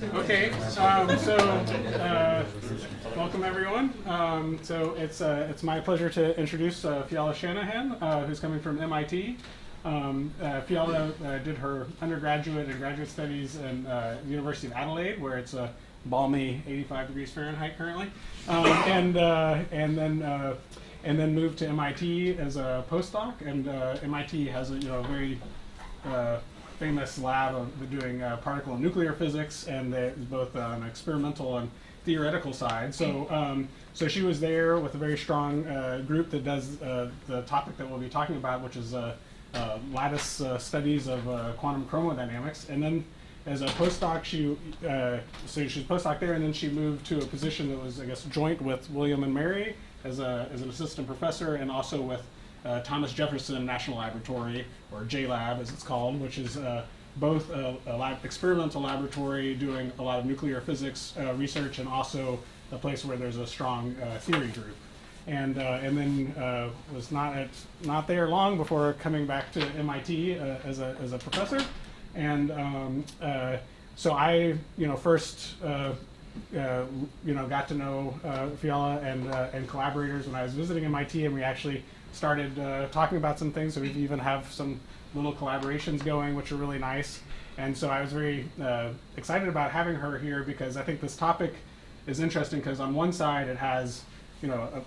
Okay, welcome everyone. So it's my pleasure to introduce Phiala Shanahan, who's coming from MIT. Phiala did her undergraduate and graduate studies in the University of Adelaide, where it's a balmy 85 degrees Fahrenheit currently, and then moved to MIT as a postdoc. And MIT has a very famous lab of doing particle and nuclear physics, and both on the experimental and theoretical side. So she was there with a very strong group that does the topic that we'll be talking about, which is lattice studies of quantum chromodynamics. And then as a postdoc, she was a postdoc there, and then she moved to a position that was, I guess, joint with William and Mary as an assistant professor, and also with Thomas Jefferson National Laboratory, or JLab as it's called, which is both a experimental laboratory doing a lot of nuclear physics research, and also a place where there's a strong theory group. And then was not there long before coming back to MIT as a professor. And so I first got to know Phiala and collaborators when I was visiting MIT, and we actually started talking about some things. So we even have some little collaborations going, which are really nice. And so I was very excited about having her here, because I think this topic is interesting, because on one side it has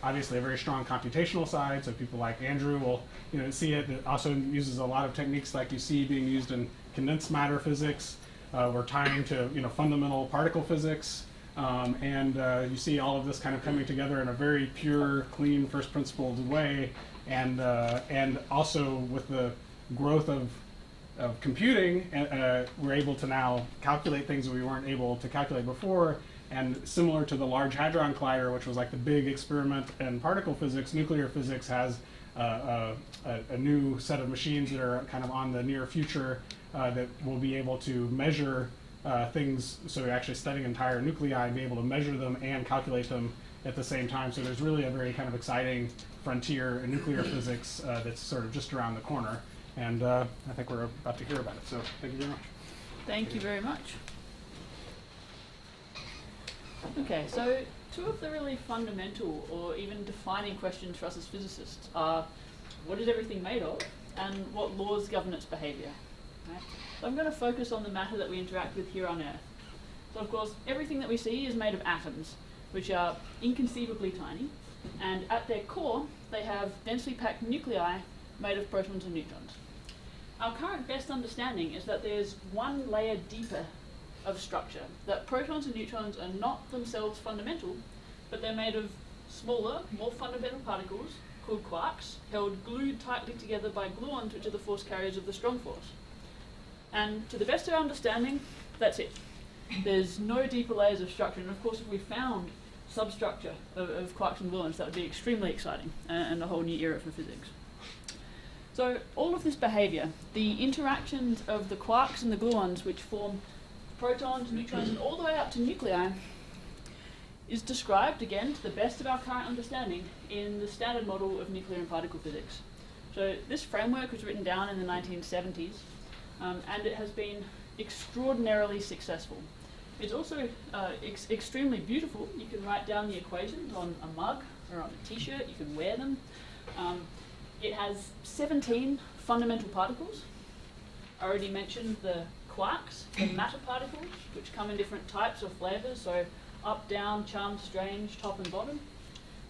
obviously a very strong computational side, so people like Andrew will see it. It also uses a lot of techniques like you see being used in condensed matter physics. We're tying to fundamental particle physics, and you see all of this kind of coming together in a very pure, clean, first principled way. And also with the growth of computing, we're able to now calculate things that we weren't able to calculate before. And similar to the Large Hadron Collider, which was like the big experiment in particle physics, nuclear physics has a new set of machines that are kind of on the near future that will be able to measure things. So you're actually studying entire nuclei and be able to measure them and calculate them at the same time. So there's really a very kind of exciting frontier in nuclear physics that's sort of just around the corner. And I think we're about to hear about it. So thank you very much. Thank you very much. Okay, so two of the really fundamental or even defining questions for us as physicists are, what is everything made of, and what laws govern its behavior? Right? So I'm going to focus on the matter that we interact with here on Earth. So of course, everything that we see is made of atoms, which are inconceivably tiny, and at their core, they have densely packed nuclei made of protons and neutrons. Our current best understanding is that there's one layer deeper of structure, that protons and neutrons are not themselves fundamental, but they're made of smaller, more fundamental particles called quarks, held glued tightly together by gluons, which are the force carriers of the strong force. And to the best of our understanding, that's it. There's no deeper layers of structure, and of course if we found substructure of quarks and gluons, that would be extremely exciting and a whole new era for physics. So all of this behavior, the interactions of the quarks and the gluons, which form protons, neutrons, and all the way up to nuclei, is described, again, to the best of our current understanding, in the standard model of nuclear and particle physics. So this framework was written down in the 1970s, and it has been extraordinarily successful. It's also extremely beautiful. You can write down the equations on a mug or on a t-shirt. You can wear them. It has 17 fundamental particles. I already mentioned the quarks, the matter particles, which come in different types or flavors, so up, down, charmed, strange, top and bottom.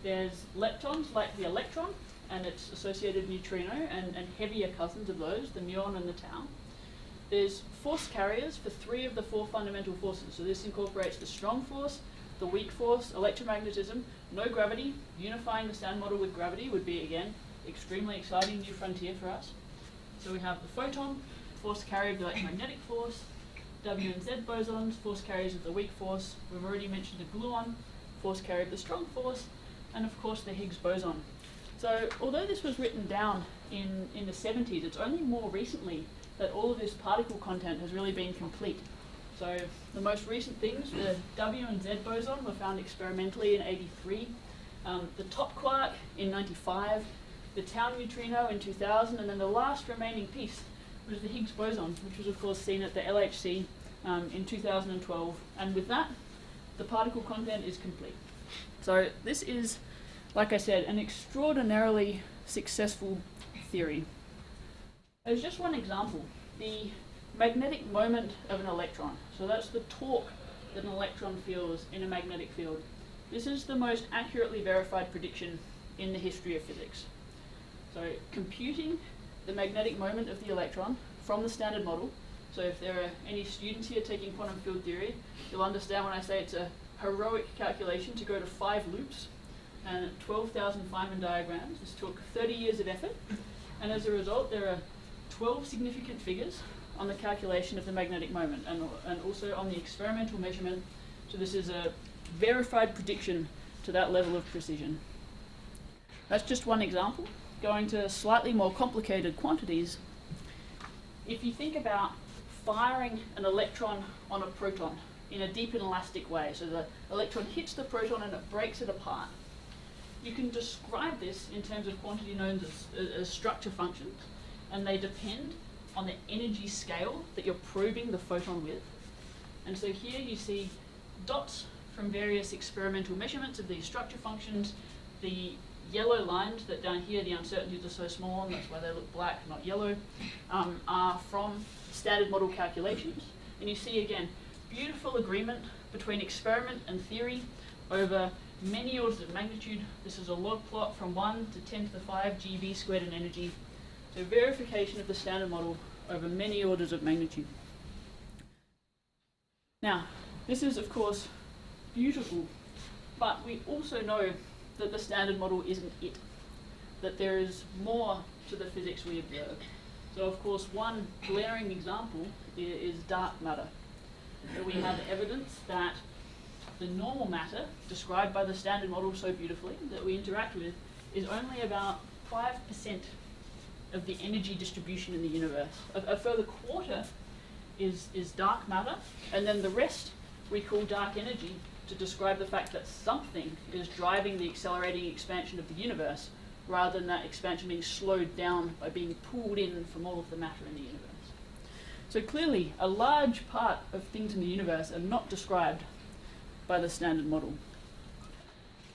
There's leptons, like the electron, and its associated neutrino, and heavier cousins of those, the muon and the tau. There's force carriers for 3 of the 4 fundamental forces, so this incorporates the strong force, the weak force, electromagnetism, no gravity. Unifying the standard model with gravity would be, again, extremely exciting new frontier for us. So we have the photon, force carrier of the electromagnetic force, W and Z bosons, force carriers of the weak force. We've already mentioned the gluon, force carrier of the strong force, and of course the Higgs boson. So although this was written down in the 70s, it's only more recently that all of this particle content has really been complete. So the most recent things, the W and Z boson were found experimentally in 83, the top quark in 95, the tau neutrino in 2000, and then the last remaining piece was the Higgs boson, which was of course seen at the LHC in 2012, and with that, the particle content is complete. So this is, like I said, an extraordinarily successful theory. As just one example, the magnetic moment of an electron, so that's the torque that an electron feels in a magnetic field. This is the most accurately verified prediction in the history of physics. So computing the magnetic moment of the electron from the standard model, so if there are any students here taking quantum field theory, you'll understand when I say it's a heroic calculation to go to 5 loops and 12,000 Feynman diagrams. This took 30 years of effort, and as a result there are 12 significant figures on the calculation of the magnetic moment and also on the experimental measurement. So this is a verified prediction to that level of precision. That's just one example. Going to slightly more complicated quantities, if you think about firing an electron on a proton in a deep inelastic way, so the electron hits the proton and it breaks it apart, you can describe this in terms of quantity known as structure functions, and they depend on the energy scale that you're probing the photon with. And so here you see dots from various experimental measurements of these structure functions. The yellow lines that down here, the uncertainties are so small, and that's why they look black, not yellow, are from standard model calculations. And you see again, beautiful agreement between experiment and theory over many orders of magnitude. This is a log plot from 1 to 10 to the 5 GeV squared in energy. So verification of the standard model over many orders of magnitude. Now, this is of course beautiful, but we also know that the standard model isn't it, that there is more to the physics we observe. So of course one glaring example is dark matter. So we have evidence that the normal matter, described by the standard model so beautifully, that we interact with, is only about 5% of the energy distribution in the universe. A further quarter is dark matter, and then the rest we call dark energy to describe the fact that something is driving the accelerating expansion of the universe, rather than that expansion being slowed down by being pulled in from all of the matter in the universe. So clearly, a large part of things in the universe are not described by the standard model.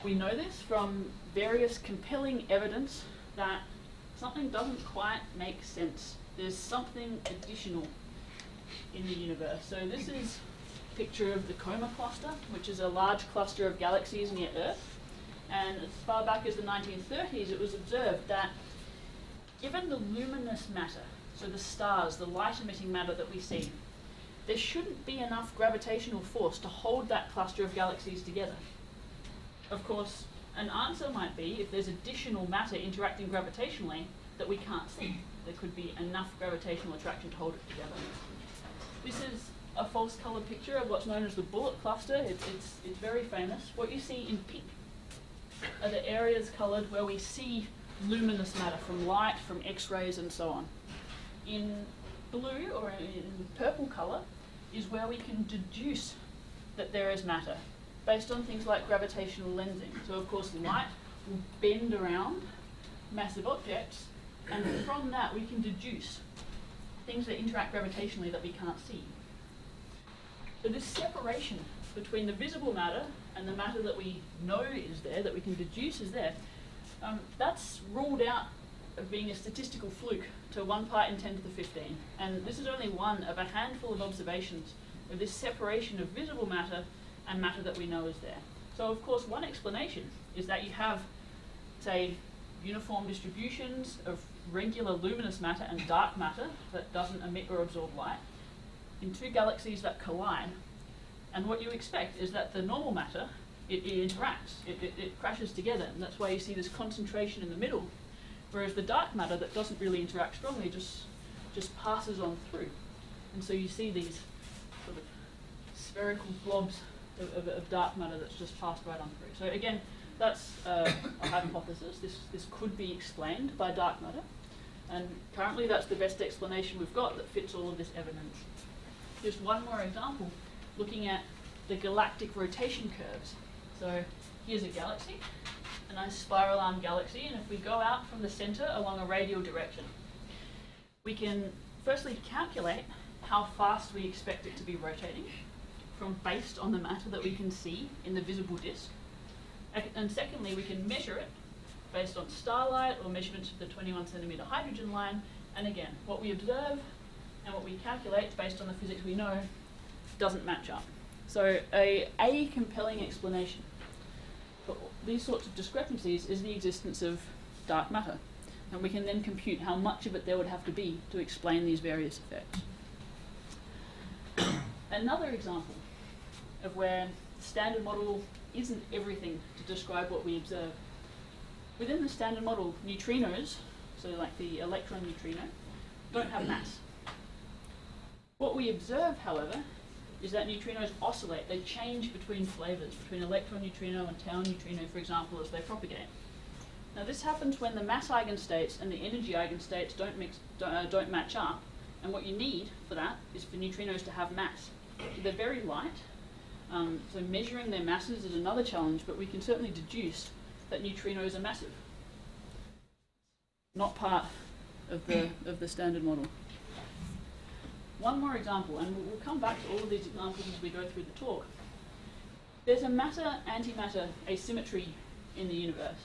We know this from various compelling evidence that something doesn't quite make sense. There's something additional in the universe. So this is a picture of the Coma cluster, which is a large cluster of galaxies near Earth. And as far back as the 1930s, it was observed that given the luminous matter, so the stars, the light-emitting matter that we see, there shouldn't be enough gravitational force to hold that cluster of galaxies together. Of course, an answer might be if there's additional matter interacting gravitationally that we can't see. There could be enough gravitational attraction to hold it together. This is a false color picture of what's known as the bullet cluster. It's very famous. What you see in pink are the areas colored where we see luminous matter from light, from X-rays and so on. In blue or in purple color is where we can deduce that there is matter based on things like gravitational lensing. So of course light will bend around massive objects, and from that we can deduce things that interact gravitationally that we can't see. So this separation between the visible matter and the matter that we know is there, that we can deduce is there, that's ruled out of being a statistical fluke to 1 part in 10 to the 15. And this is only one of a handful of observations of this separation of visible matter and matter that we know is there. So of course one explanation is that you have, say, uniform distributions of regular luminous matter and dark matter that doesn't emit or absorb light in 2 galaxies that collide. And what you expect is that the normal matter, it interacts, it crashes together, and that's why you see this concentration in the middle, whereas the dark matter that doesn't really interact strongly just passes on through. And so you see these sort of spherical blobs of dark matter that's just passed right on through. So again, that's a hypothesis. This could be explained by dark matter, and currently that's the best explanation we've got that fits all of this evidence. Just one more example, looking at the galactic rotation curves. So here's a galaxy, a nice spiral arm galaxy, and if we go out from the center along a radial direction, we can firstly calculate how fast we expect it to be rotating based on the matter that we can see in the visible disk. And secondly, we can measure it based on starlight or measurements of the 21 centimeter hydrogen line. And again, what we observe and what we calculate based on the physics we know doesn't match up. So a compelling explanation for these sorts of discrepancies is the existence of dark matter. And we can then compute how much of it there would have to be to explain these various effects. Another example of where the standard model isn't everything to describe what we observe. Within the standard model, neutrinos, so like the electron neutrino, don't have mass. What we observe, however, is that neutrinos oscillate. They change between flavors, between electron neutrino and tau neutrino, for example, as they propagate. Now this happens when the mass eigenstates and the energy eigenstates don't match up, and what you need for that is for neutrinos to have mass. So they're very light, so measuring their masses is another challenge, but we can certainly deduce that neutrinos are massive. Not part of the standard model. One more example, and we'll come back to all of these examples as we go through the talk. There's a matter-antimatter asymmetry in the universe.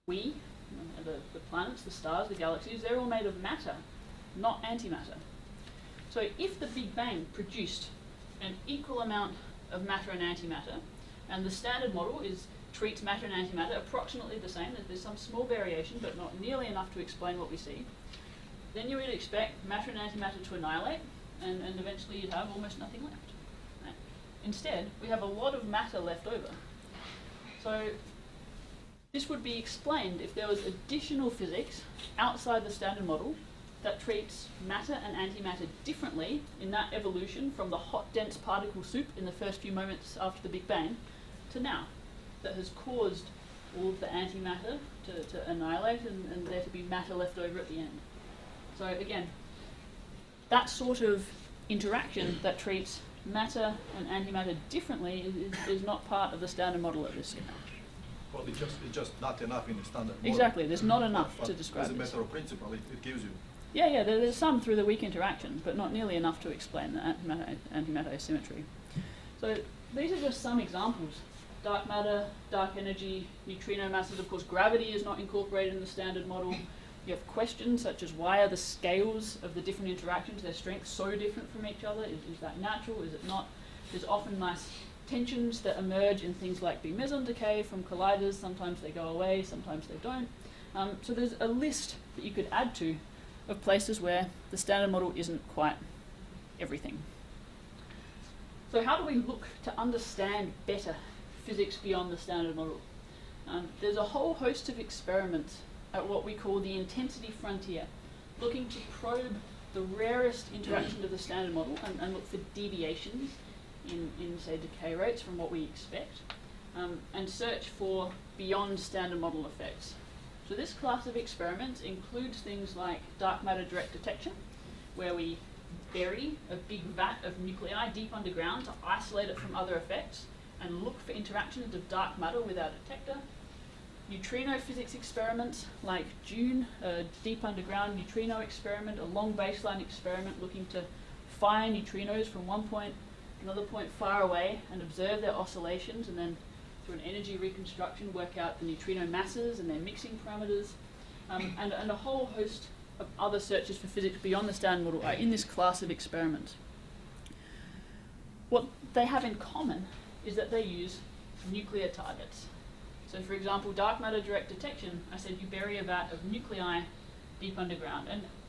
We, the planets, the stars, the galaxies, they're all made of matter, not antimatter. So if the Big Bang produced an equal amount of matter and antimatter, and the standard model treats matter and antimatter approximately the same, that there's some small variation, but not nearly enough to explain what we see, then you would expect matter and antimatter to annihilate, and eventually you'd have almost nothing left. Right? Instead, we have a lot of matter left over. So this would be explained if there was additional physics outside the standard model that treats matter and antimatter differently in that evolution from the hot, dense particle soup in the first few moments after the Big Bang to now, that has caused all of the antimatter to annihilate and there to be matter left over at the end. So again, that sort of interaction that treats matter and antimatter differently is not part of the standard model at this scale. Well, it's just not enough in the standard model. Exactly, there's not enough to describe as a this. matter of principle, it gives you. Yeah, there's some through the weak interaction, but not nearly enough to explain the antimatter asymmetry. So these are just some examples. Dark matter, dark energy, neutrino masses. Of course, gravity is not incorporated in the standard model. You have questions such as why are the scales of the different interactions, their strengths, so different from each other? Is that natural? Is it not? There's often nice tensions that emerge in things like B-meson decay from colliders. Sometimes they go away, sometimes they don't. So there's a list that you could add to of places where the standard model isn't quite everything. So how do we look to understand better physics beyond the standard model? There's a whole host of experiments at what we call the intensity frontier, looking to probe the rarest interactions of the standard model and look for deviations in say, decay rates from what we expect, and search for beyond standard model effects. So this class of experiments includes things like dark matter direct detection, where we bury a big vat of nuclei deep underground to isolate it from other effects and look for interactions of dark matter with our detector. Neutrino physics experiments like June, a deep underground neutrino experiment, a long baseline experiment looking to fire neutrinos from one point to another point far away and observe their oscillations, and then through an energy reconstruction work out the neutrino masses and their mixing parameters, and a whole host of other searches for physics beyond the standard model are in this class of experiments. What they have in common is that they use nuclear targets. So for example, dark matter direct detection, I said you bury a vat of nuclei deep underground.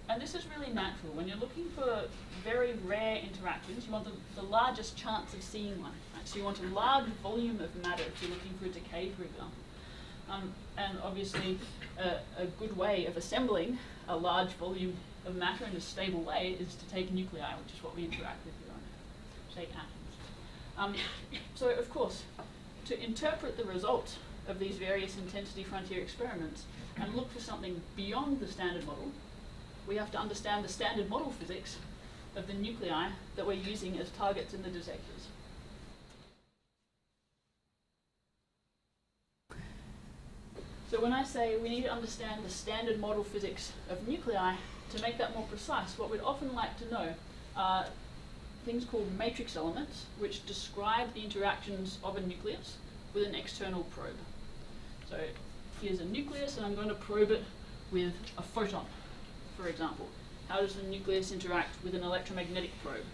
And this is really natural. When you're looking for very rare interactions, you want the largest chance of seeing one. Right? So you want a large volume of matter if you're looking for a decay, for example. And obviously, a good way of assembling a large volume of matter in a stable way is to take nuclei, which is what we interact with here on Earth, say atoms. So of course, to interpret the results of these various intensity frontier experiments and look for something beyond the standard model, we have to understand the standard model physics of the nuclei that we're using as targets in the detectors. So when I say we need to understand the standard model physics of nuclei, to make that more precise, what we'd often like to know are things called matrix elements, which describe the interactions of a nucleus with an external probe. So here's a nucleus, and I'm going to probe it with a photon, for example. How does the nucleus interact with an electromagnetic probe?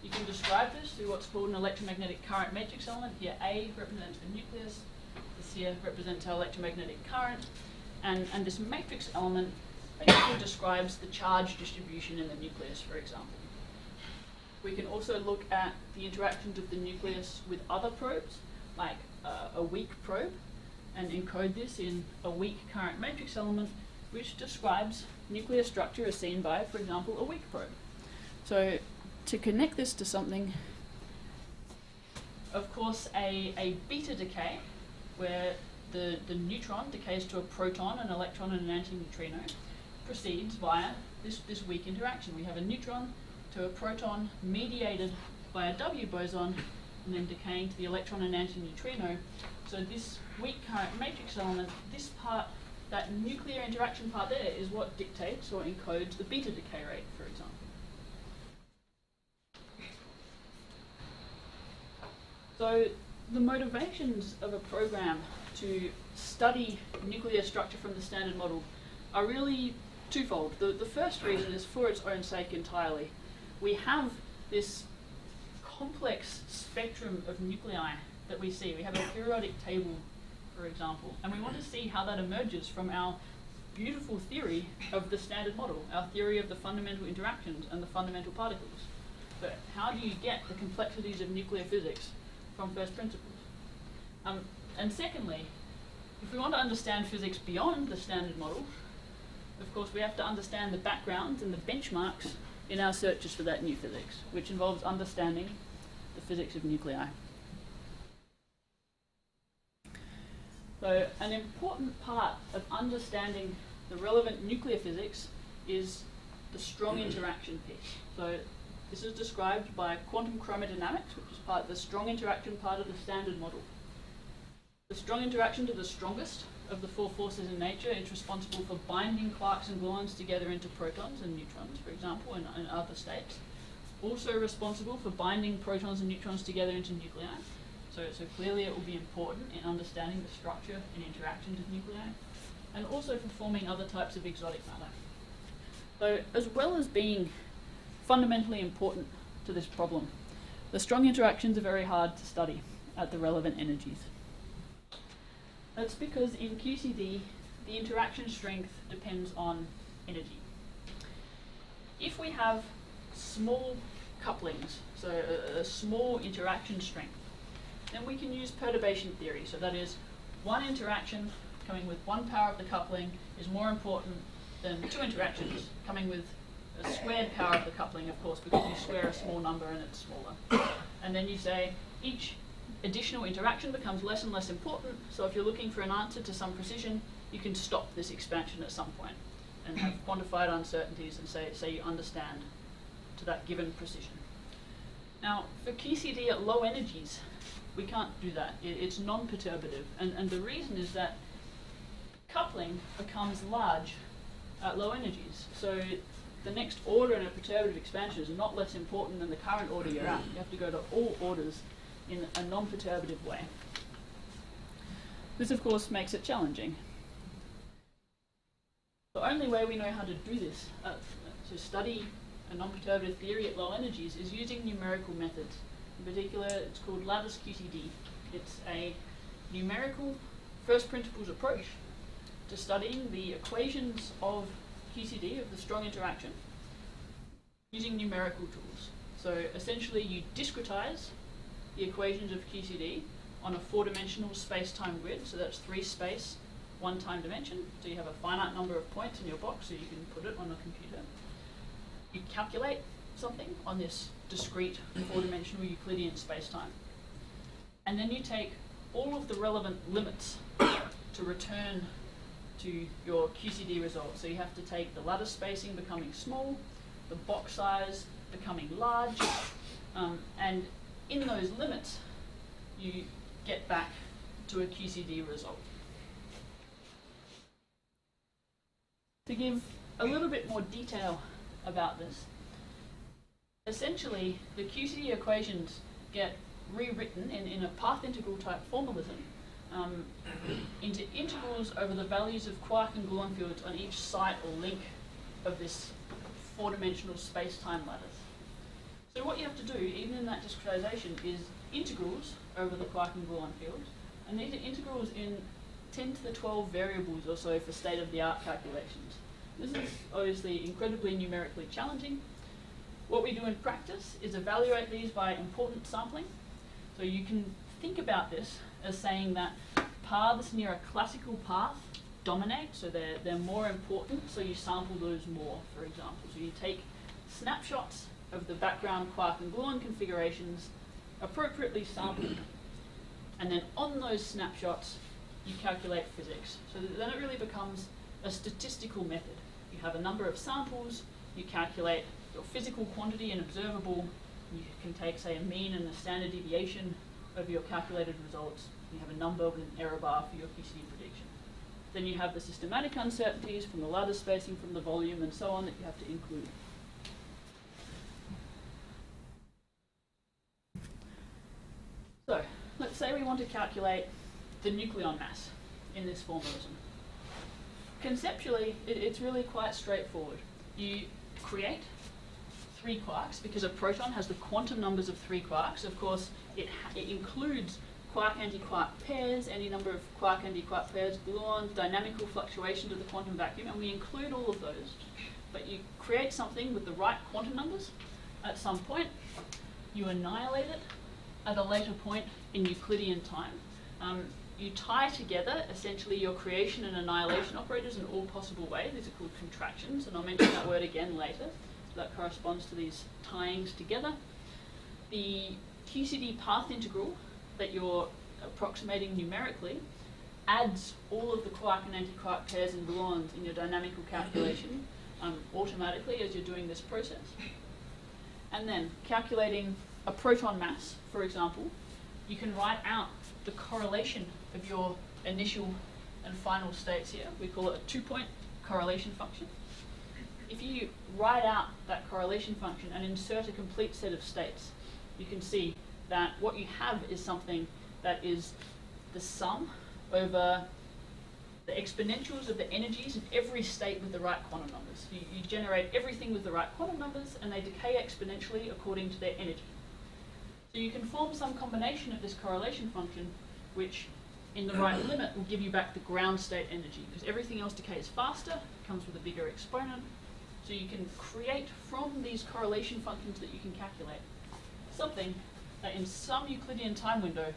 You can describe this through what's called an electromagnetic current matrix element. Here A represents the nucleus, this here represents our electromagnetic current, and this matrix element basically describes the charge distribution in the nucleus, for example. We can also look at the interactions of the nucleus with other probes, like a weak probe, and encode this in a weak current matrix element, which describes nuclear structure as seen by, for example, a weak probe. So to connect this to something, of course, a beta decay, where the neutron decays to a proton, an electron, and an antineutrino, proceeds via this weak interaction. We have a neutron to a proton mediated by a W boson, and then decaying to the electron and antineutrino. So this weak current matrix element, this part, that nuclear interaction part there, is what dictates or encodes the beta decay rate, for example. So the motivations of a program to study nuclear structure from the standard model are really twofold. The first reason is for its own sake entirely. We have this complex spectrum of nuclei that we see. We have a periodic table, for example, and we want to see how that emerges from our beautiful theory of the standard model, our theory of the fundamental interactions and the fundamental particles. But how do you get the complexities of nuclear physics from first principles? And secondly, if we want to understand physics beyond the standard model, of course we have to understand the backgrounds and the benchmarks in our searches for that new physics, which involves understanding the physics of nuclei. So an important part of understanding the relevant nuclear physics is the strong interaction piece. So this is described by quantum chromodynamics, which is part of the strong interaction part of the standard model. The strong interactions are the strongest of the four forces in nature. It's responsible for binding quarks and gluons together into protons and neutrons, for example, and other states. Also responsible for binding protons and neutrons together into nuclei. So clearly it will be important in understanding the structure and interactions of nuclei, and also for forming other types of exotic matter. So as well as being fundamentally important to this problem, the strong interactions are very hard to study at the relevant energies. That's because in QCD, the interaction strength depends on energy. If we have small couplings, so a small interaction strength, then we can use perturbation theory. So that is, one interaction coming with one power of the coupling is more important than two interactions coming with a squared power of the coupling, of course, because you square a small number and it's smaller. And then you say each additional interaction becomes less and less important, so if you're looking for an answer to some precision, you can stop this expansion at some point and have quantified uncertainties and say you understand to that given precision. Now, for QCD at low energies, we can't do that. It's non-perturbative, and the reason is that coupling becomes large at low energies. So the next order in a perturbative expansion is not less important than the current order you're at. You have to go to all orders in a non-perturbative way. This, of course, makes it challenging. The only way we know how to do this, to study a non-perturbative theory at low energies, is using numerical methods. In particular, it's called Lattice QCD. It's a numerical first principles approach to studying the equations of QCD, of the strong interaction, using numerical tools. So essentially you discretize the equations of QCD on a four-dimensional space-time grid, so that's 3 space, 1 time dimension, so you have a finite number of points in your box so you can put it on a computer. You calculate something on this discrete 4-dimensional Euclidean space-time, and then you take all of the relevant limits to return to your QCD result. So you have to take the lattice spacing becoming small, the box size becoming large, and in those limits, you get back to a QCD result. To give a little bit more detail about this, essentially the QCD equations get rewritten in a path integral type formalism into integrals over the values of quark and gluon fields on each site or link of this four-dimensional space-time lattice. So what you have to do, even in that discretization, is integrals over the quark and gluon fields, and these are integrals in 10 to the 12 variables or so for state-of-the-art calculations. This is obviously incredibly numerically challenging. What we do in practice is evaluate these by importance sampling. So you can think about this as saying that paths near a classical path dominate, so they're more important, so you sample those more, for example. So you take snapshots of the background quark and gluon configurations appropriately sampled, and then on those snapshots you calculate physics. So then it really becomes a statistical method. You have a number of samples, you calculate your physical quantity and observable, you can take, say, a mean and a standard deviation of your calculated results. You have a number with an error bar for your QCD prediction. Then you have the systematic uncertainties from the lattice spacing, from the volume, and so on that you have to include. So, let's say we want to calculate the nucleon mass in this formalism. Conceptually, it's really quite straightforward. You create 3 quarks, because a proton has the quantum numbers of 3 quarks. Of course, it includes quark-antiquark pairs, any number of quark-antiquark pairs, gluons, dynamical fluctuations of the quantum vacuum, and we include all of those. But you create something with the right quantum numbers at some point, you annihilate it at a later point in Euclidean time. You tie together essentially your creation and annihilation operators in all possible ways. These are called contractions, and I'll mention that word again later. That corresponds to these tyings together. The QCD path integral that you're approximating numerically adds all of the quark and antiquark pairs and gluons in your dynamical calculation automatically as you're doing this process. And then calculating a proton mass, for example, you can write out the correlation of your initial and final states here. We call it a 2-point correlation function. If you write out that correlation function and insert a complete set of states, you can see that what you have is something that is the sum over the exponentials of the energies in every state with the right quantum numbers. You generate everything with the right quantum numbers, and they decay exponentially according to their energy. So you can form some combination of this correlation function, which in the right limit will give you back the ground state energy, because everything else decays faster, comes with a bigger exponent. So you can create from these correlation functions that you can calculate something that in some Euclidean time window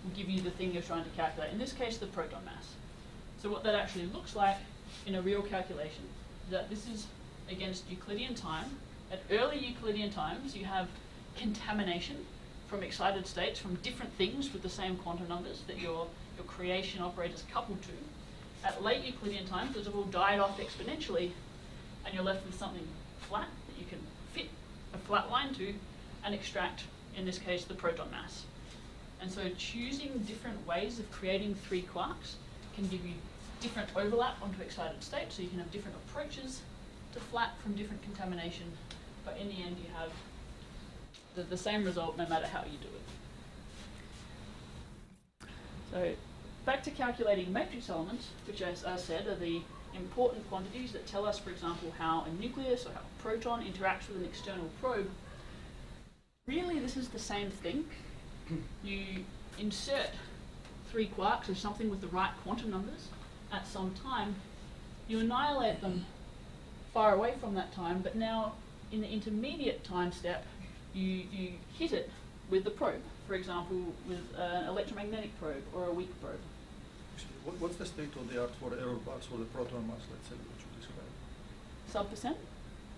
will give you the thing you're trying to calculate, in this case the proton mass. So what that actually looks like in a real calculation is that this is against Euclidean time. At early Euclidean times you have contamination from excited states from different things with the same quantum numbers that your creation operators coupled to. At late Euclidean times, those have all died off exponentially, and you're left with something flat that you can fit a flat line to and extract, in this case, the proton mass. And so choosing different ways of creating 3 quarks can give you different overlap onto excited states, so you can have different approaches to flat from different contamination, but in the end you have the same result no matter how you do it. So back to calculating matrix elements, which as I said are the important quantities that tell us, for example, how a nucleus or how a proton interacts with an external probe. Really, this is the same thing. You insert 3 quarks or something with the right quantum numbers at some time. You annihilate them far away from that time, but now in the intermediate time step, you hit it with the probe, for example, with an electromagnetic probe or a weak probe. What's the state of the art for the error bars for the proton mass, let's say, what you described? Sub-percent?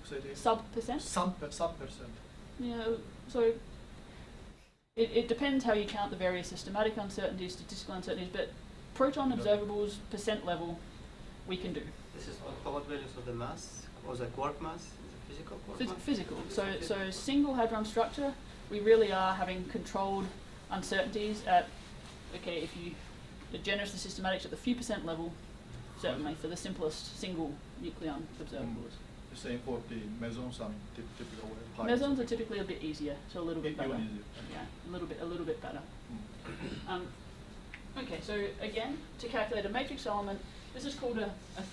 Say it again? Sub-percent? Sub-percent. Yeah, so it depends how you count the various systematic uncertainties, statistical uncertainties, but proton observables percent level we can do. This is what values of the mass? Was a quark mass? Is it physical quark mass? Physical. So single hadron structure, we really are having controlled uncertainties at, okay, if you generous the systematics at the few percent level, certainly for the simplest single nucleon observables. same for the mesons and typical heights. Mesons are typically a bit easier, so a little bit better. Even easier. Yeah, a little bit better. Mm. Okay, so again, to calculate a matrix element, this is called a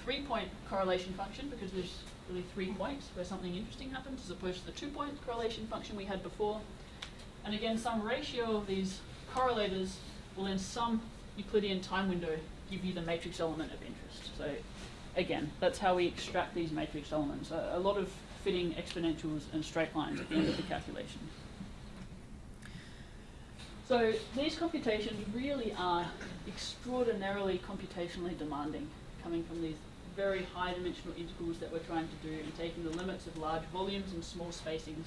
3-point correlation function because there's really 3 points where something interesting happens as opposed to the 2-point correlation function we had before. And again, some ratio of these correlators will in some Euclidean time window give you the matrix element of interest. So again, that's how we extract these matrix elements. A lot of fitting exponentials and straight lines at the end of the calculation. So these computations really are extraordinarily computationally demanding, coming from these very high dimensional integrals that we're trying to do and taking the limits of large volumes and small spacings.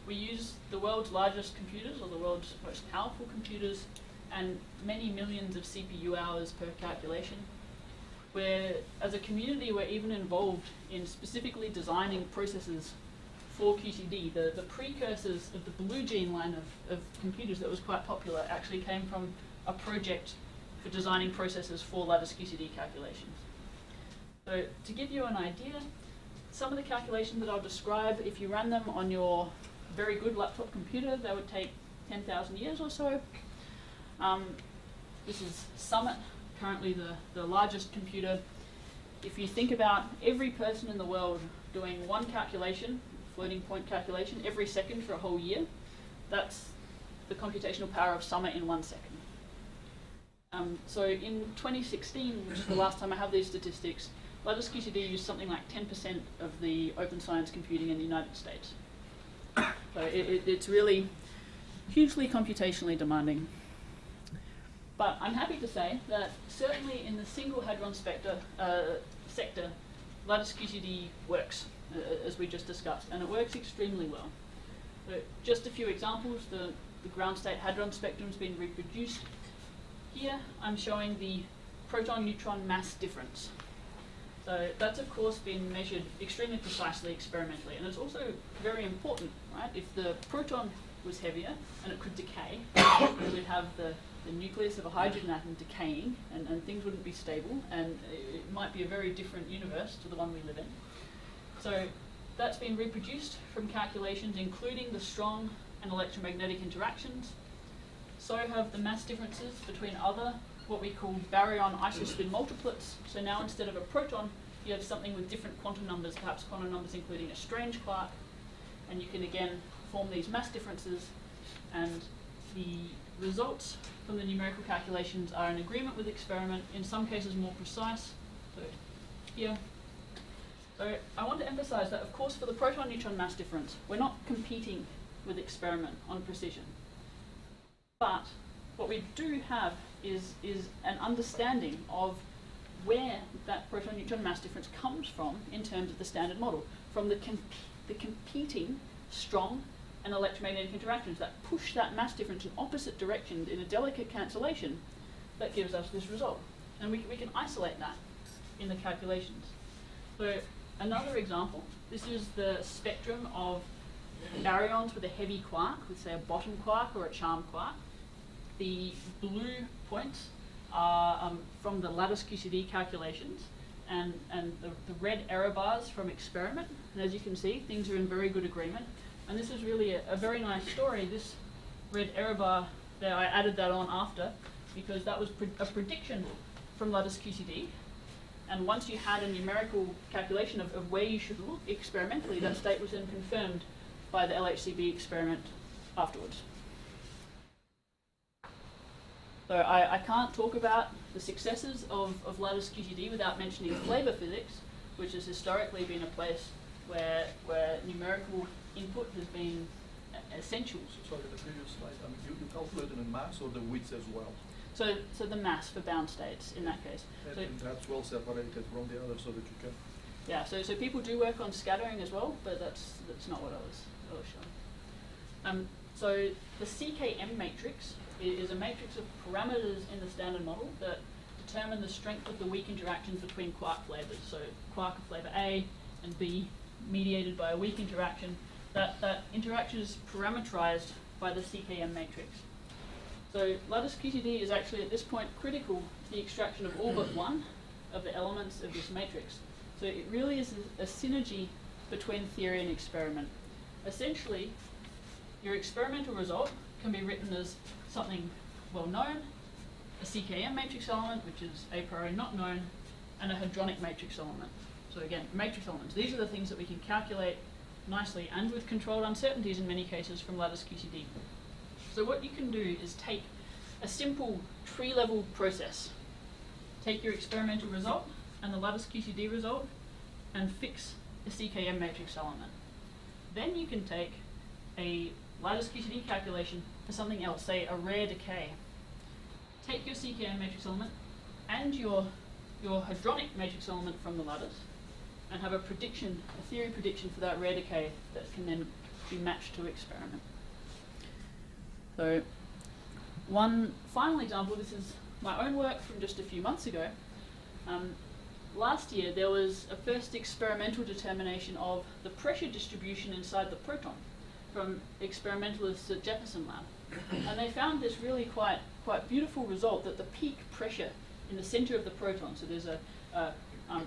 We use the world's largest computers, or the world's most powerful computers, and many millions of CPU hours per calculation. Where, as a community, we're even involved in specifically designing processes for QCD. The precursors of the blue gene line of computers that was quite popular actually came from a project for designing processes for Lattice QCD calculations. So to give you an idea, some of the calculations that I'll describe, if you ran them on your very good laptop computer, they would take 10,000 years or so. This is Summit, currently the largest computer. If you think about every person in the world doing one calculation, floating point calculation, every second for a whole year, that's the computational power of Summit in 1 second. So in 2016, which is the last time I have these statistics, Lattice QCD used something like 10% of the open science computing in the United States. So it's really hugely computationally demanding. But I'm happy to say that certainly in the single hadron sector, Lattice QCD works, as we just discussed, and it works extremely well. So just a few examples. The ground state hadron spectrum has been reproduced. Here I'm showing the proton-neutron mass difference. So that's of course been measured extremely precisely experimentally, and it's also very important, right? If the proton was heavier and it could decay, we'd have the nucleus of a hydrogen atom decaying, and things wouldn't be stable, and it might be a very different universe to the one we live in. So that's been reproduced from calculations including the strong and electromagnetic interactions. So have the mass differences between other, what we call baryon isospin multiplets. So now instead of a proton, you have something with different quantum numbers, perhaps quantum numbers including a strange quark, and you can again form these mass differences, and the results from the numerical calculations are in agreement with experiment, in some cases more precise. So here. So I want to emphasize that, of course, for the proton-neutron mass difference, we're not competing with experiment on precision. But what we do have is an understanding of where that proton-neutron mass difference comes from in terms of the standard model, from the competing strong and electromagnetic interactions that push that mass difference in opposite directions in a delicate cancellation that gives us this result. And we can isolate that in the calculations. So another example, this is the spectrum of baryons with a heavy quark, with say a bottom quark or a charm quark. The blue points are from the Lattice QCD calculations, and the red error bars from experiment. And as you can see, things are in very good agreement. And this is really a very nice story. This red error bar there, I added that on after, because that was a prediction from Lattice QCD. And once you had a numerical calculation of where you should look experimentally, that state was then confirmed by the LHCb experiment afterwards. So I can't talk about the successes of Lattice QCD without mentioning flavor physics, which has historically been a place where numerical input has been essential. Sorry, the previous slide, you calculated the mass or the width as well? So the mass for bound states in that case. And that's well separated from the other so that you can... Yeah, so people do work on scattering as well, but that's not what I was showing. So the CKM matrix is a matrix of parameters in the standard model that determine the strength of the weak interactions between quark flavors. So quark of flavor A and B mediated by a weak interaction. That interaction is parameterized by the CKM matrix. So Lattice QCD is actually at this point critical to the extraction of all but one of the elements of this matrix. So it really is a synergy between theory and experiment. Essentially, your experimental result can be written as something well known, a CKM matrix element, which is a priori not known, and a hadronic matrix element. So again, matrix elements. These are the things that we can calculate nicely and with controlled uncertainties in many cases from Lattice QCD. So what you can do is take a simple tree-level process. Take your experimental result and the Lattice QCD result and fix a CKM matrix element. Then you can take a Lattice QCD calculation for something else, say a rare decay. Take your CKM matrix element and your hadronic matrix element from the lattice and have a prediction, a theory prediction for that rare decay that can then be matched to experiment. So one final example, this is my own work from just a few months ago. Last year there was a first experimental determination of the pressure distribution inside the proton from experimentalists at Jefferson Lab. And they found this really quite beautiful result that the peak pressure in the center of the proton, so there's a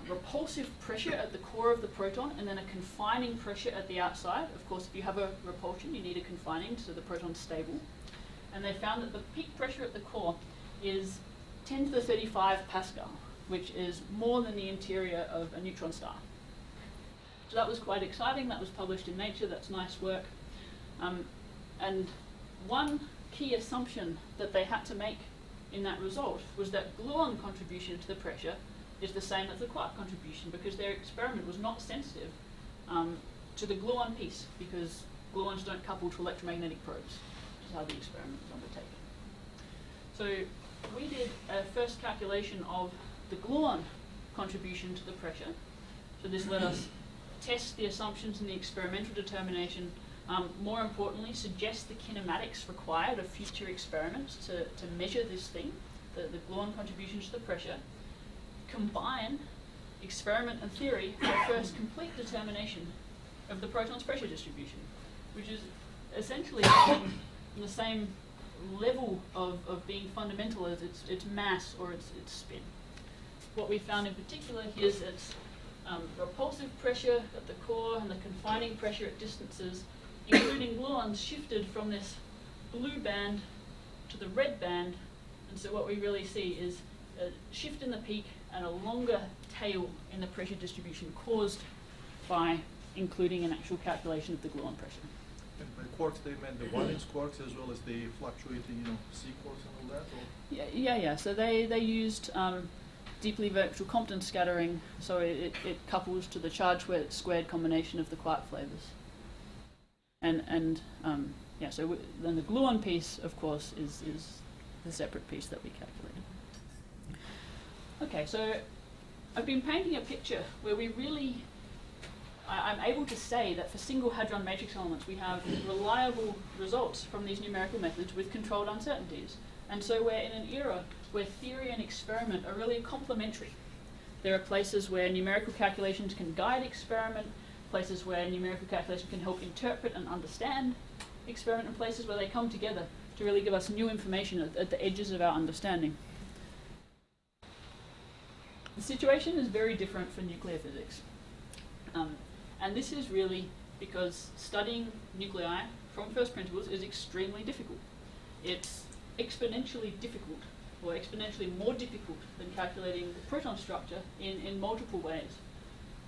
repulsive pressure at the core of the proton and then a confining pressure at the outside. Of course, if you have a repulsion, you need a confining so the proton's stable. And they found that the peak pressure at the core is 10 to the 35 Pascal, which is more than the interior of a neutron star. So that was quite exciting. That was published in Nature. That's nice work. And one key assumption that they had to make in that result was that gluon contribution to the pressure is the same as the quark contribution, because their experiment was not sensitive to the gluon piece, because gluons don't couple to electromagnetic probes, which is how the experiment was undertaken. So we did a first calculation of the gluon contribution to the pressure. So this let us test the assumptions in the experimental determination. More importantly, suggest the kinematics required of future experiments to measure this thing, the gluon contribution to the pressure. Combine experiment and theory for a first complete determination of the proton's pressure distribution, which is essentially on the same level of being fundamental as its mass or its spin. What we found in particular is its repulsive pressure at the core and the confining pressure at distances, including gluons, shifted from this blue band to the red band. And so what we really see is a shift in the peak and a longer tail in the pressure distribution caused by including an actual calculation of the gluon pressure. And by quarks, they meant the valence quarks as well as the fluctuating, C quarks and all that? Or? Yeah. So they used deeply virtual Compton scattering, so it couples to the charge squared combination of the quark flavors. And so then the gluon piece, of course, is the separate piece that we calculated. Okay, so I've been painting a picture where we really, I'm able to say that for single hadron matrix elements we have reliable results from these numerical methods with controlled uncertainties. And so we're in an era where theory and experiment are really complementary. There are places where numerical calculations can guide experiment, places where numerical calculation can help interpret and understand experiment, and places where they come together to really give us new information at the edges of our understanding. The situation is very different for nuclear physics. And this is really because studying nuclei from first principles is extremely difficult. It's exponentially difficult, or exponentially more difficult than calculating the proton structure in multiple ways.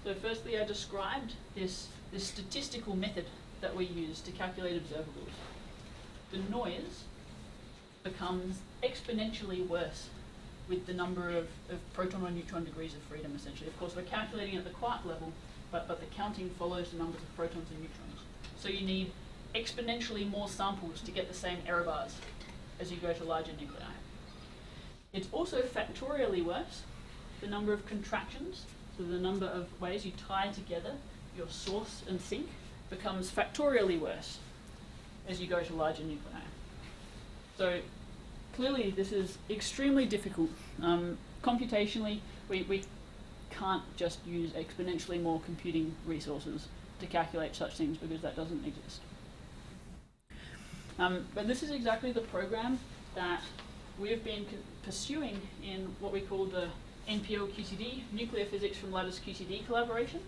So firstly, I described this statistical method that we use to calculate observables. The noise becomes exponentially worse with the number of proton or neutron degrees of freedom, essentially. Of course, we're calculating at the quark level, but the counting follows the numbers of protons and neutrons. So you need exponentially more samples to get the same error bars as you go to larger nuclei. It's also factorially worse. The number of contractions, so the number of ways you tie together your source and sink, becomes factorially worse as you go to larger nuclei. So clearly this is extremely difficult. Computationally, we can't just use exponentially more computing resources to calculate such things, because that doesn't exist. But this is exactly the program that we've been pursuing in what we call the LQCD, Nuclear Physics from Lattice QCD collaboration,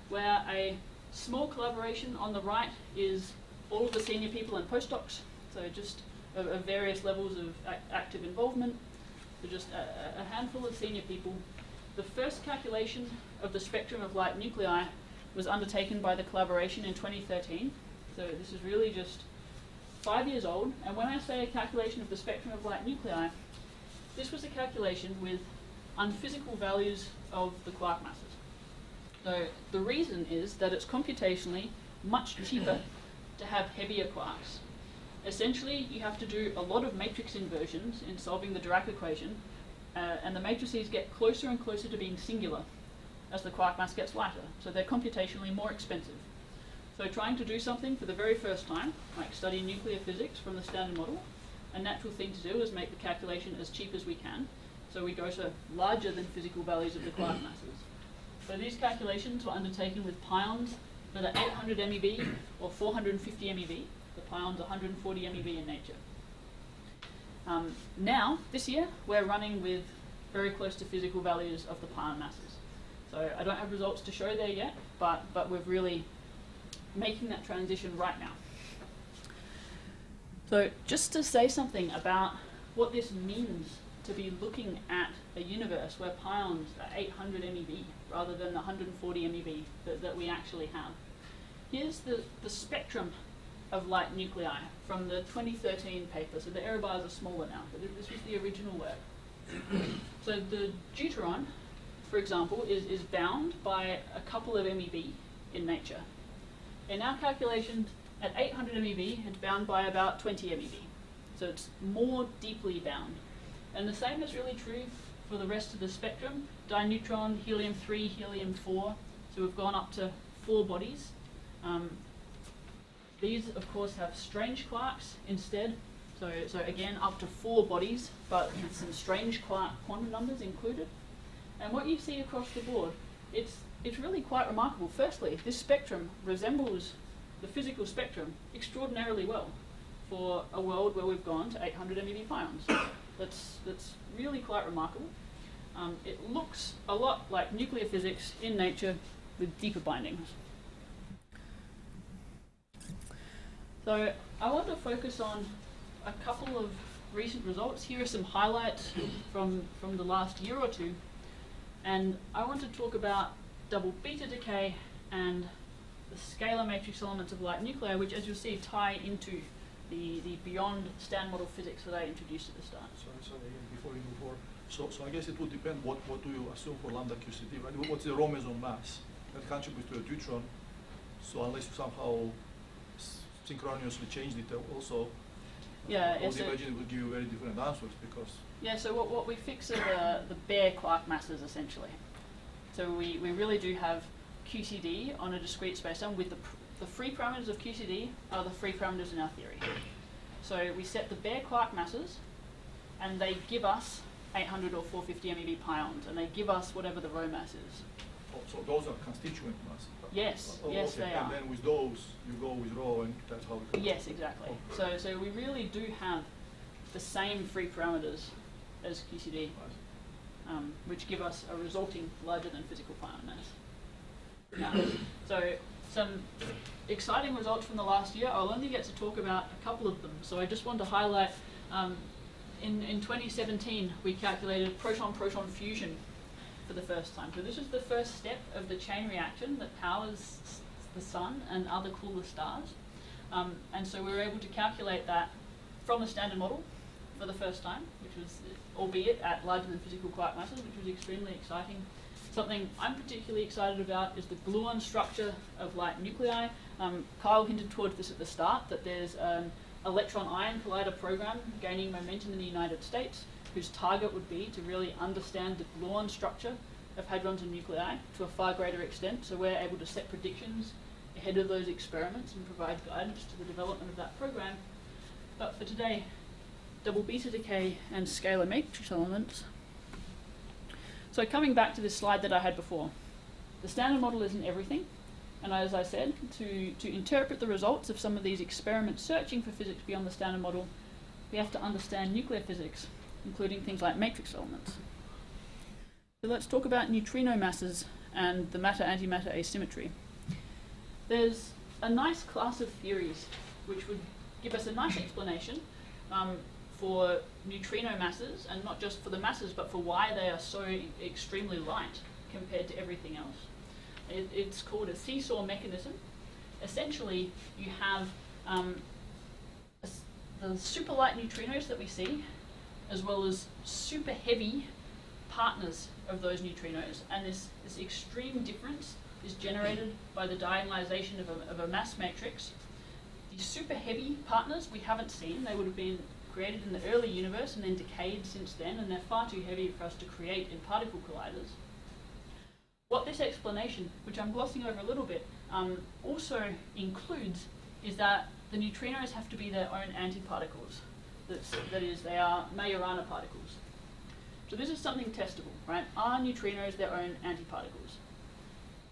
where a small collaboration on the right is all of the senior people and postdocs, so just of various levels of active involvement, so just a handful of senior people. The first calculation of the spectrum of light nuclei was undertaken by the collaboration in 2013, so this is really just 5 years old, and when I say a calculation of the spectrum of light nuclei, this was a calculation with unphysical values of the quark masses. So the reason is that it's computationally much cheaper to have heavier quarks. Essentially, you have to do a lot of matrix inversions in solving the Dirac equation, and the matrices get closer and closer to being singular as the quark mass gets lighter, so they're computationally more expensive. So trying to do something for the very first time, like study nuclear physics from the standard model, a natural thing to do is make the calculation as cheap as we can, so we go to larger than physical values of the quark masses. So these calculations were undertaken with pions that are 800 MeV or 450 MeV. The pion's 140 MeV in nature. Now, this year, we're running with very close to physical values of the pion masses. So I don't have results to show there yet, but we're really making that transition right now. So just to say something about what this means to be looking at a universe where pions are 800 MeV rather than the 140 MeV that we actually have. Here's the spectrum of light nuclei from the 2013 paper. So the error bars are smaller now, but this was the original work. So the deuteron, for example, is bound by a couple of MeV in nature. In our calculations, at 800 MeV, it's bound by about 20 MeV. So it's more deeply bound. And the same is really true for the rest of the spectrum. Dineutron, helium-3, helium-4. So we've gone up to 4 bodies. These, of course, have strange quarks instead. So again, up to 4 bodies, but with some strange quark quantum numbers included. And what you see across the board, it's really quite remarkable. Firstly, this spectrum resembles the physical spectrum extraordinarily well for a world where we've gone to 800 MeV pions. That's really quite remarkable. It looks a lot like nuclear physics in nature with deeper bindings. So I want to focus on a couple of recent results. Here are some highlights from the last year or two. And I want to talk about double beta decay and the scalar matrix elements of light nuclei, which, as you'll see, tie into the beyond standard model physics that I introduced at the start. Sorry, again, before you move forward. So I guess it would depend what do you assume for lambda QCD, right? What's the rho meson mass that contributes to a deuteron? So unless you somehow synchronously changed it also, Yeah, I would imagine it would give you very different answers because... Yeah, so what we fix are the bare quark masses, essentially. So we really do have QCD on a discrete spacetime with the free parameters of QCD are the free parameters in our theory. So we set the bare quark masses, and they give us 800 or 450 MeV pions, and they give us whatever the rho mass is. Oh, so those are constituent masses? Yes, Oh, yes okay. they are. And then with those, you go with rho, and that's how it goes. Yes, exactly. Okay. So we really do have the same free parameters as QCD, which give us a resulting larger than physical pion mass. So some exciting results from the last year. I'll only get to talk about a couple of them. So I just want to highlight, in 2017, we calculated proton-proton fusion for the first time. So this is the first step of the chain reaction that powers the sun and other cooler stars. And so we were able to calculate that from the standard model for the first time, which was, albeit at larger than physical quark masses, which was extremely exciting. Something I'm particularly excited about is the gluon structure of light nuclei. Kyle hinted towards this at the start, that there's an electron-ion collider program gaining momentum in the United States, whose target would be to really understand the gluon structure of hadrons and nuclei to a far greater extent, so we're able to set predictions ahead of those experiments and provide guidance to the development of that program. But for today, double beta decay and scalar matrix elements. So coming back to this slide that I had before, the standard model isn't everything, and as I said, to interpret the results of some of these experiments searching for physics beyond the standard model, we have to understand nuclear physics, including things like matrix elements. So let's talk about neutrino masses and the matter-antimatter asymmetry. there's a nice class of theories which would give us a nice explanation for neutrino masses, and not just for the masses, but for why they are so extremely light compared to everything else. It's called a seesaw mechanism. Essentially, you have the super light neutrinos that we see, as well as super heavy partners of those neutrinos, and this extreme difference is generated by the diagonalization of a mass matrix. These super heavy partners we haven't seen. They would have been created in the early universe and then decayed since then, and they're far too heavy for us to create in particle colliders. What this explanation, which I'm glossing over a little bit, also includes is that the neutrinos have to be their own antiparticles. That is, they are Majorana particles. So this is something testable, right? Are neutrinos their own antiparticles?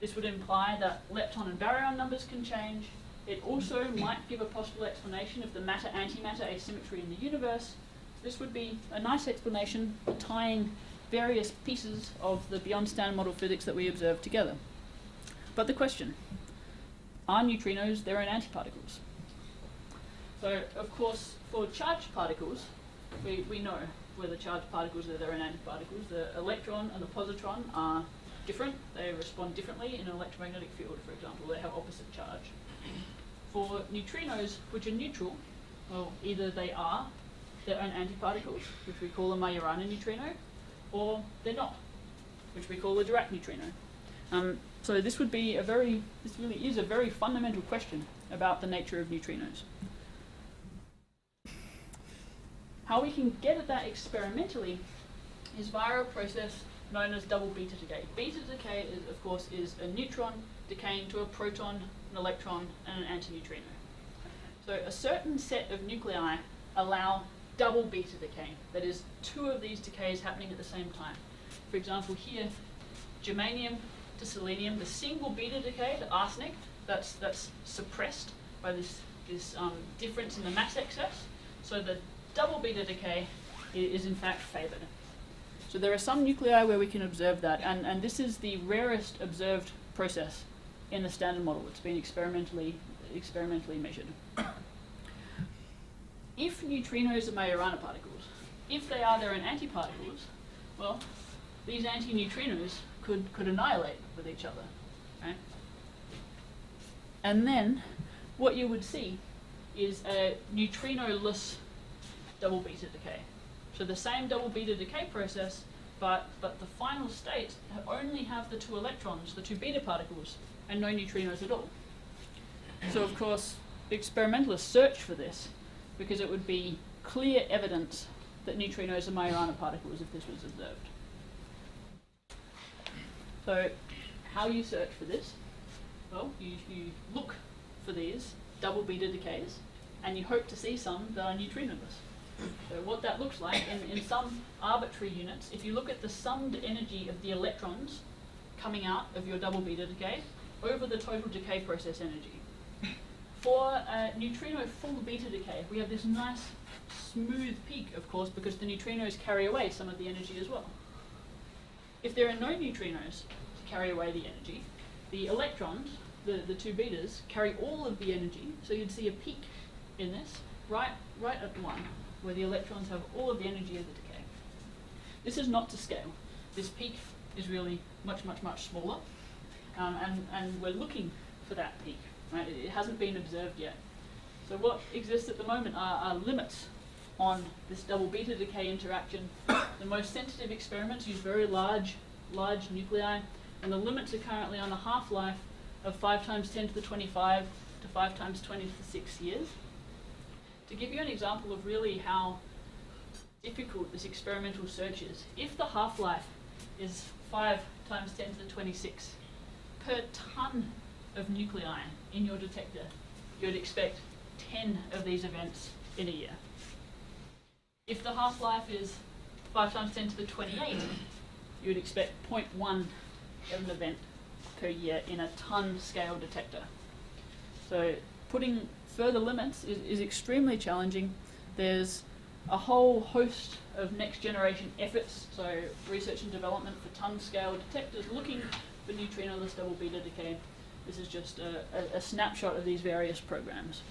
This would imply that lepton and baryon numbers can change. It also might give a possible explanation of the matter-antimatter asymmetry in the universe. This would be a nice explanation tying various pieces of the beyond standard model physics that we observe together. But the question, are neutrinos their own antiparticles? So, of course, for charged particles, we know whether charged particles are their own antiparticles. The electron and the positron are different. They respond differently in an electromagnetic field, for example. They have opposite charge. For neutrinos, which are neutral, well, either they are their own antiparticles, which we call a Majorana neutrino, or they're not, which we call a Dirac neutrino. So this really is a very fundamental question about the nature of neutrinos. How we can get at that experimentally is via a process known as double beta decay. Beta decay, of course, is a neutron decaying to a proton, an electron, and an antineutrino. So a certain set of nuclei allow double beta decay. That is, two of these decays happening at the same time. For example, here, germanium to selenium, the single beta decay, the arsenic, that's suppressed by this difference in the mass excess. So the double beta decay is in fact favored. So there are some nuclei where we can observe that, and this is the rarest observed process in the standard model. It's been experimentally measured. If neutrinos are Majorana particles, if they are their own antiparticles, well, these antineutrinos could annihilate with each other, right? And then what you would see is a neutrino-less double beta decay. So the same double beta decay process, but the final state only have the two electrons, the two beta particles, and no neutrinos at all. So of course, experimentalists search for this because it would be clear evidence that neutrinos are Majorana particles if this was observed. So how you search for this? Well, you look for these double beta decays, and you hope to see some that are neutrinoless. So what that looks like in some arbitrary units, if you look at the summed energy of the electrons coming out of your double beta decay over the total decay process energy. For a neutrino full beta decay, we have this nice smooth peak, of course, because the neutrinos carry away some of the energy as well. If there are no neutrinos to carry away the energy, the electrons, the two betas, carry all of the energy, so you'd see a peak in this right at 1, where the electrons have all of the energy of the decay. This is not to scale. This peak is really much smaller, and we're looking for that peak. Right? It hasn't been observed yet. So what exists at the moment are limits on this double beta decay interaction. The most sensitive experiments use very large nuclei, and the limits are currently on a half-life of 5 times 10 to the 25 to 5 times 20 to the 6 years. To give you an example of really how difficult this experimental search is, if the half-life is 5 times 10 to the 26 per ton of nuclei in your detector, you would expect 10 of these events in a year. If the half-life is 5 times 10 to the 28, you would expect 0.1 of an event per year in a ton scale detector. So putting further limits is extremely challenging. There's a whole host of next generation efforts, so research and development for ton scale detectors looking for neutrinoless double beta decay. This is just a snapshot of these various programs.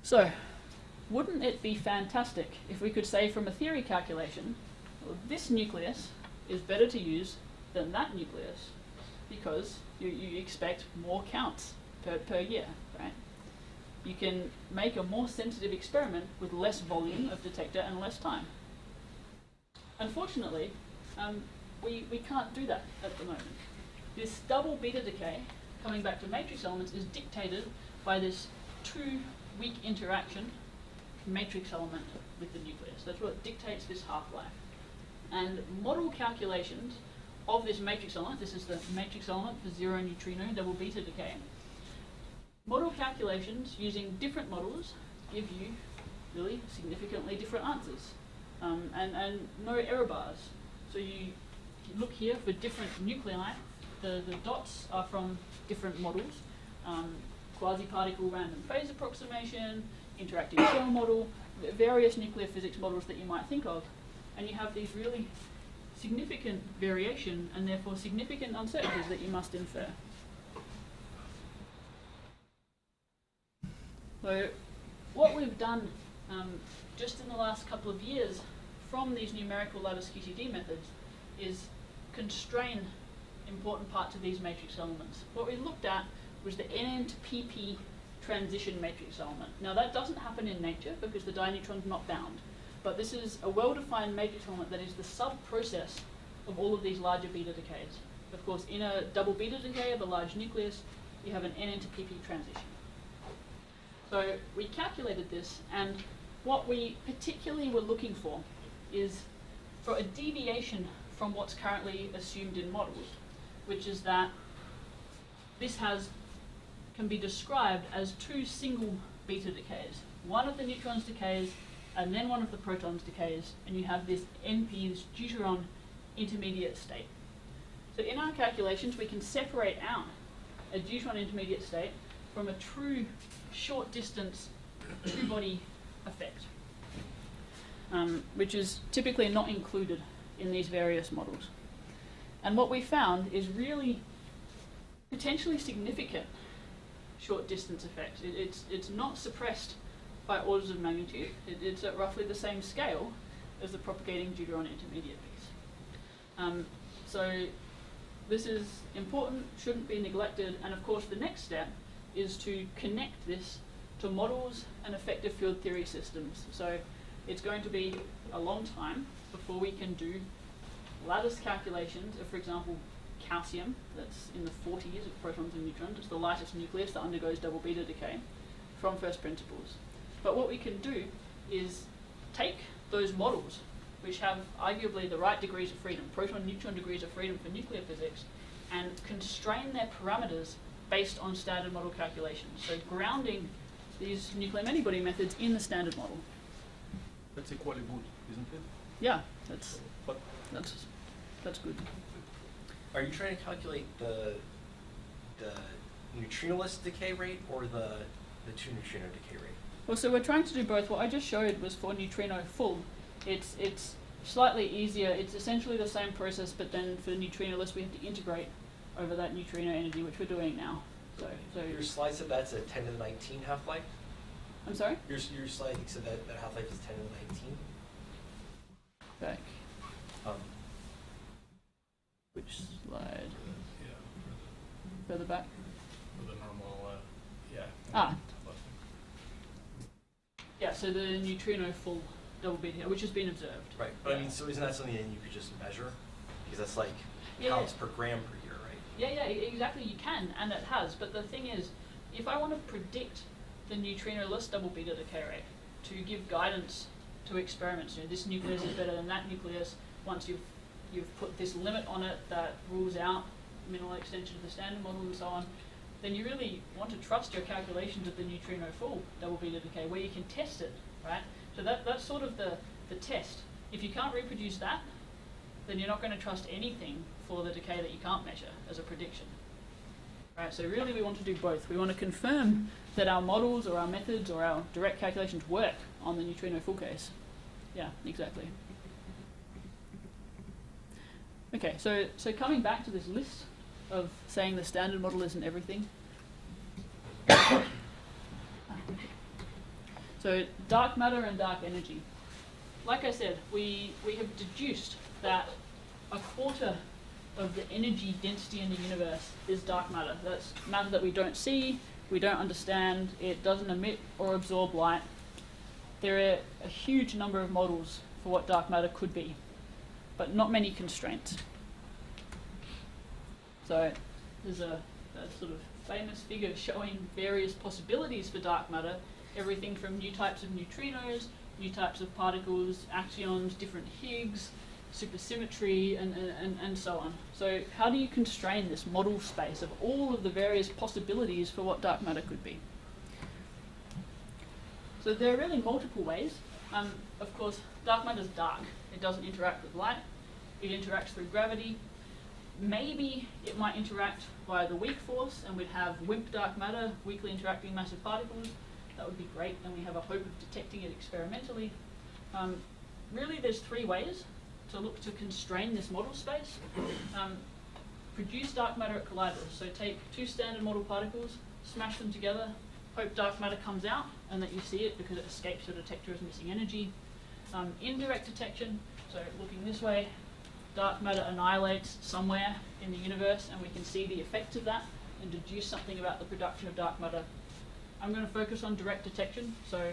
So, wouldn't it be fantastic if we could say from a theory calculation, well, this nucleus is better to use than that nucleus because you expect more counts per year, right? You can make a more sensitive experiment with less volume of detector and less time. Unfortunately, we can't do that at the moment. This double beta decay, coming back to matrix elements, is dictated by this two weak interaction matrix element with the nucleus. That's what dictates this half-life. And model calculations of this matrix element, this is the matrix element for zero neutrino double beta decay. Model calculations using different models give you really significantly different answers and no error bars. So you look here for different nuclei. The dots are from different models. Quasi-particle random phase approximation, interacting shell model, various nuclear physics models that you might think of. And you have these really significant variation and therefore significant uncertainties that you must infer. So what we've done just in the last couple of years from these numerical lattice QCD methods is constrain important parts of these matrix elements. What we looked at was the NN to PP transition matrix element. Now that doesn't happen in nature because the dineutron's not bound, but this is a well-defined matrix element that is the sub-process of all of these larger beta decays. Of course, in a double beta decay of a large nucleus, you have an NN to PP transition. So we calculated this, and what we particularly were looking for is for a deviation from what's currently assumed in models, which is that this can be described as two single beta decays. One of the neutrons decays, and then one of the protons decays, and you have this NP, this deuteron intermediate state. So in our calculations, we can separate out a deuteron intermediate state from a true short distance two-body effect, which is typically not included in these various models. And what we found is really potentially significant short distance effects. It's not suppressed by orders of magnitude. It's at roughly the same scale as the propagating deuteron intermediate piece. So this is important, shouldn't be neglected, and of course the next step is to connect this to models and effective field theory systems. So it's going to be a long time before we can do lattice calculations of, for example, calcium, that's in the 40s of protons and neutrons. It's the lightest nucleus that undergoes double beta decay from first principles. But what we can do is take those models, which have arguably the right degrees of freedom, proton-neutron degrees of freedom for nuclear physics, and constrain their parameters based on standard model calculations. So grounding these nuclear many-body methods in the standard model. That's equally good, isn't it? Yeah, that's good. Are you trying to calculate the neutrinoless decay rate or the two neutrino decay rate? Well, so we're trying to do both. What I just showed was for neutrino full. It's slightly easier. It's essentially the same process, but then for neutrinoless we have to integrate over that neutrino energy, which we're doing now. So your slide said that's a 10 to the 19 half-life? I'm sorry? Your slide said that half-life is 10 to the 19? Back. Which slide? Yeah. Further back? For the normal, yeah. Ah. Yeah, so the neutrino full double beta, which has been observed. Right, but I mean, so isn't that something that you could just measure? Because that's like counts per gram per year, right? Yeah, exactly, you can, and it has. But the thing is, if I want to predict the neutrino-less double beta decay rate to give guidance to experiments, this nucleus is better than that nucleus, once you've put this limit on it that rules out minimal extension of the standard model and so on, then you really want to trust your calculations of the neutrino full double beta decay where you can test it, right? So that's sort of the test. If you can't reproduce that, then you're not going to trust anything for the decay that you can't measure as a prediction. Right, so really we want to do both. We want to confirm that our models or our methods or our direct calculations work on the neutrino full case. Yeah, exactly. Okay, so coming back to this list of saying the standard model isn't everything. So dark matter and dark energy. Like I said, we have deduced that a quarter of the energy density in the universe is dark matter. That's matter that we don't see, we don't understand, it doesn't emit or absorb light. There are a huge number of models for what dark matter could be, but not many constraints. So there's a sort of famous figure showing various possibilities for dark matter, everything from new types of neutrinos, new types of particles, axions, different Higgs, supersymmetry, and so on. So how do you constrain this model space of all of the various possibilities for what dark matter could be? So there are really multiple ways. Of course, dark matter is dark. It doesn't interact with light. It interacts through gravity. Maybe it might interact via the weak force, and we'd have WIMP dark matter, weakly interacting massive particles. That would be great, and we have a hope of detecting it experimentally. Really, there's three ways to look to constrain this model space. Produce dark matter at colliders. So take two standard model particles, smash them together, hope dark matter comes out, and that you see it because it escapes your detector as missing energy. Indirect detection, so looking this way, dark matter annihilates somewhere in the universe, and we can see the effects of that and deduce something about the production of dark matter. I'm going to focus on direct detection. So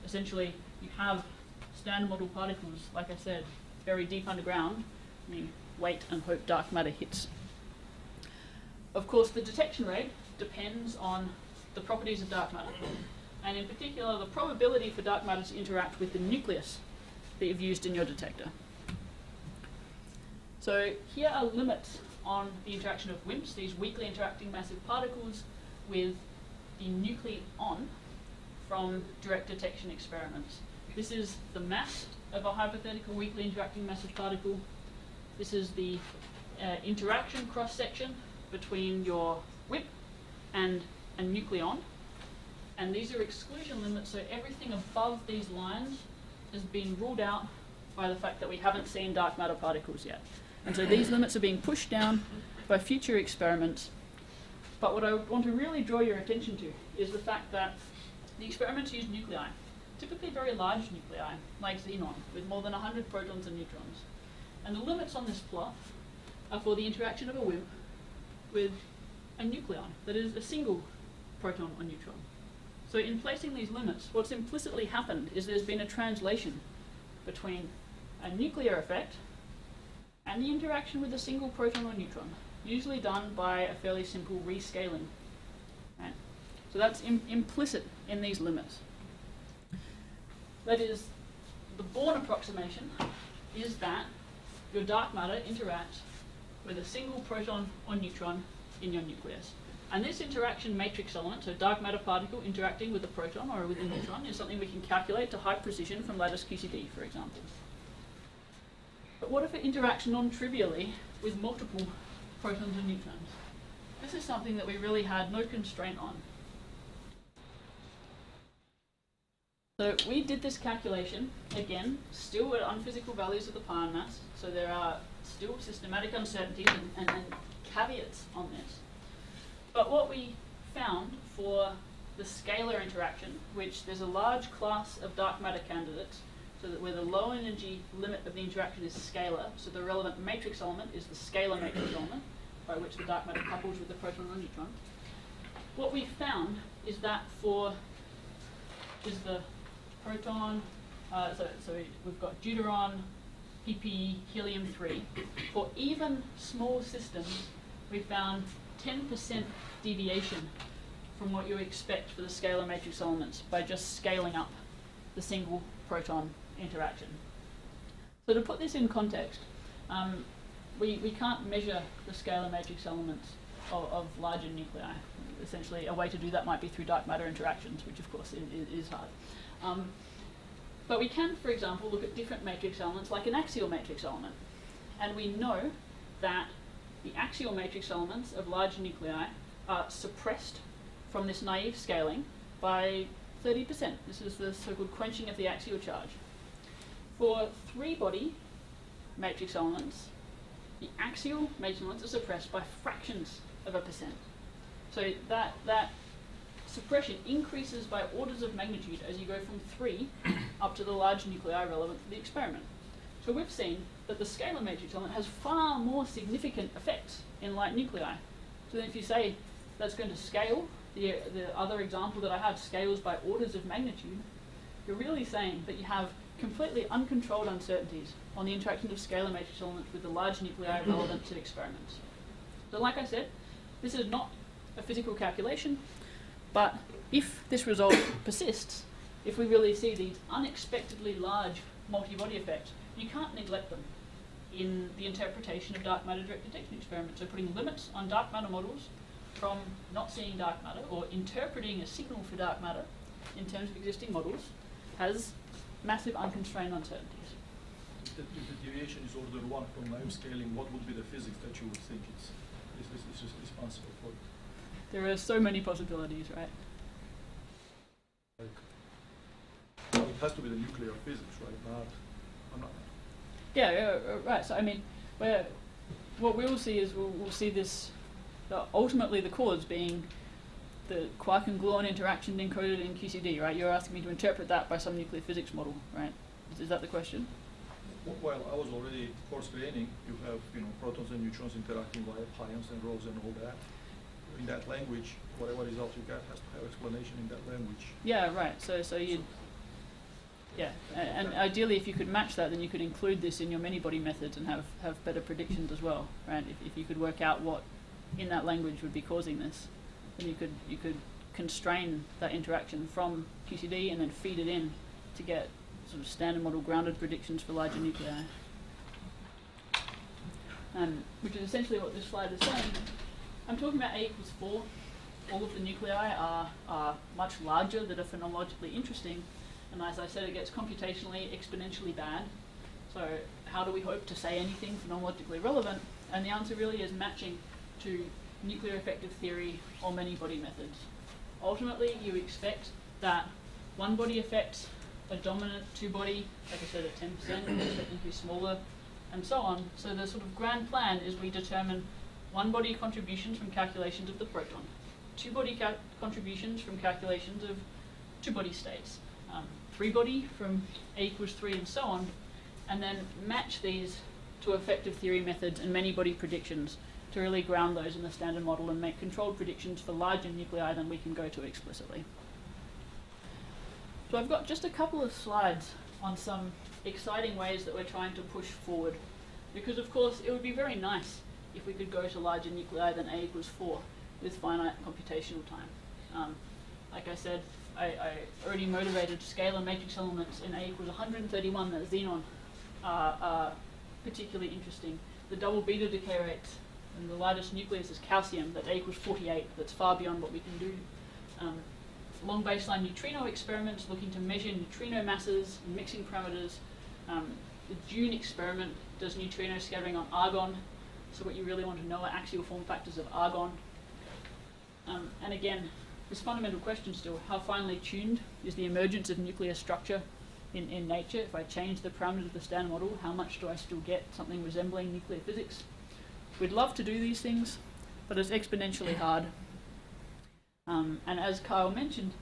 essentially, you have standard model particles, like I said, very deep underground. Wait and hope dark matter hits. Of course, the detection rate depends on the properties of dark matter, and in particular, the probability for dark matter to interact with the nucleus that you've used in your detector. So here are limits on the interaction of WIMPs, these weakly interacting massive particles, with the nucleon from direct detection experiments. This is the mass of a hypothetical weakly interacting massive particle. This is the interaction cross-section between your WIMP and a nucleon. And these are exclusion limits, so everything above these lines has been ruled out by the fact that we haven't seen dark matter particles yet. And so these limits are being pushed down by future experiments. But what I want to really draw your attention to is the fact that the experiments use nuclei, typically very large nuclei, like xenon, with more than 100 protons and neutrons. And the limits on this plot are for the interaction of a WIMP with a nucleon, that is a single proton or neutron. So in placing these limits, what's implicitly happened is there's been a translation between a nuclear effect and the interaction with a single proton or neutron, usually done by a fairly simple rescaling. Right? So that's implicit in these limits. That is, the Born approximation is that your dark matter interacts with a single proton or neutron in your nucleus. And this interaction matrix element, so dark matter particle interacting with a proton or with a neutron, is something we can calculate to high precision from Lattice QCD, for example. But what if it interacts non-trivially with multiple protons and neutrons? This is something that we really had no constraint on. So we did this calculation, again, still at unphysical values of the Parn mass, so there are still systematic uncertainties and caveats on this. But what we found for the scalar interaction, which there's a large class of dark matter candidates, so that where the low energy limit of the interaction is scalar, so the relevant matrix element is the scalar matrix element, by which the dark matter couples with the proton or neutron. What we found is that is the proton, we've got deuteron, pp, helium-3. For even small systems, we found 10% deviation from what you expect for the scalar matrix elements by just scaling up the single proton interaction. So to put this in context, we can't measure the scalar matrix elements of larger nuclei. Essentially, a way to do that might be through dark matter interactions, which of course is hard. But we can, for example, look at different matrix elements like an axial matrix element. And we know that the axial matrix elements of large nuclei are suppressed from this naive scaling by 30%. This is the so-called quenching of the axial charge. For 3-body matrix elements, the axial measurements are suppressed by fractions of a percent. So that suppression increases by orders of magnitude as you go from 3 up to the large nuclei relevant to the experiment. So we've seen that the scalar matrix element has far more significant effects in light nuclei. So then if you say that's going to scale, the other example that I have scales by orders of magnitude, you're really saying that you have completely uncontrolled uncertainties on the interaction of scalar matrix elements with the large nuclei relevant to experiments. So like I said, this is not a physical calculation, but if this result persists, if we really see these unexpectedly large multi-body effects, you can't neglect them in the interpretation of dark matter direct detection experiments. So putting limits on dark matter models from not seeing dark matter or interpreting a signal for dark matter in terms of existing models has massive unconstrained uncertainties. If the deviation is order 1 from now scaling, what would be the physics that you would think is responsible for it? There are so many possibilities, right? It has to be the nuclear physics, right? I'm not. Yeah, right. So I mean, what we'll see is we'll see this. Ultimately, the cause being the quark and gluon interaction encoded in QCD, right? You're asking me to interpret that by some nuclear physics model, right? Is that the question? Well, I was already constraining. You have protons and neutrons interacting via pions and rhos and all that. In that language, whatever result you get has to have explanation in that language. Yeah, right. So you'd. Yeah, and ideally if you could match that, then you could include this in your many-body methods and have better predictions as well, right? If you could work out what in that language would be causing this, then you could constrain that interaction from QCD and then feed it in to get sort of standard model grounded predictions for larger nuclei. Which is essentially what this slide is saying. I'm talking about A equals 4. All of the nuclei are much larger, that are phenomenologically interesting. And as I said, it gets computationally exponentially bad. So how do we hope to say anything phenomenologically relevant? And the answer really is matching to nuclear effective theory or many-body methods. Ultimately, you expect that one-body effects are dominant, two-body, like I said, at 10%, you expect them to be smaller, and so on. So the sort of grand plan is we determine one-body contributions from calculations of the proton, two-body contributions from calculations of two-body states, three-body from A equals 3 and so on, and then match these to effective theory methods and many-body predictions to really ground those in the standard model and make controlled predictions for larger nuclei than we can go to explicitly. So I've got just a couple of slides on some exciting ways that we're trying to push forward, because of course it would be very nice if we could go to larger nuclei than A equals 4 with finite computational time. Like I said, I already motivated scalar matrix elements in A equals 131, that xenon, are particularly interesting. The double beta decay rates and the lightest nucleus is calcium, that A equals 48, that's far beyond what we can do. Long baseline neutrino experiments looking to measure neutrino masses and mixing parameters. The June experiment does neutrino scattering on argon, so what you really want to know are axial form factors of argon. And again, this fundamental question still, how finely tuned is the emergence of nuclear structure in nature? If I change the parameters of the standard model, how much do I still get something resembling nuclear physics? We'd love to do these things, but it's exponentially hard. And as Kyle mentioned,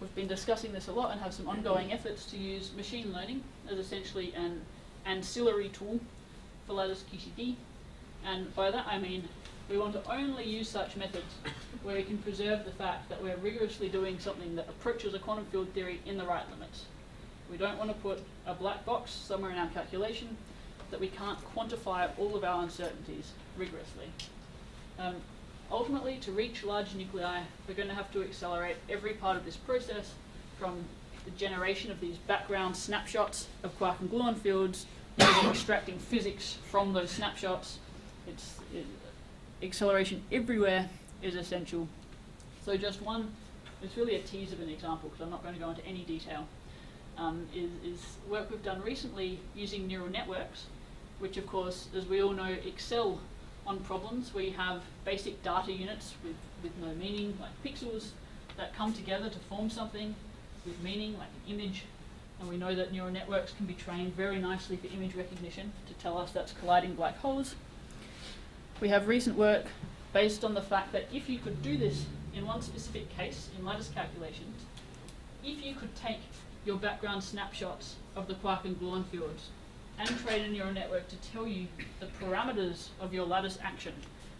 we've been discussing this a lot and have some ongoing efforts to use machine learning as essentially an ancillary tool for Lattice QCD. And by that I mean we want to only use such methods where we can preserve the fact that we're rigorously doing something that approaches a quantum field theory in the right limits. We don't want to put a black box somewhere in our calculation that we can't quantify all of our uncertainties rigorously. Ultimately, to reach large nuclei, we're going to have to accelerate every part of this process, from the generation of these background snapshots of quark and gluon fields, to extracting physics from those snapshots. Acceleration everywhere is essential. So just one, it's really a tease of an example because I'm not going to go into any detail, is work we've done recently using neural networks, which of course, as we all know, excel on problems where you have basic data units with no meaning, like pixels, that come together to form something with meaning, like an image. And we know that neural networks can be trained very nicely for image recognition to tell us that's colliding black holes. we have recent work based on the fact that if you could do this in one specific case in lattice calculations, if you could take your background snapshots of the quark and gluon fields and train a neural network to tell you the parameters of your lattice action,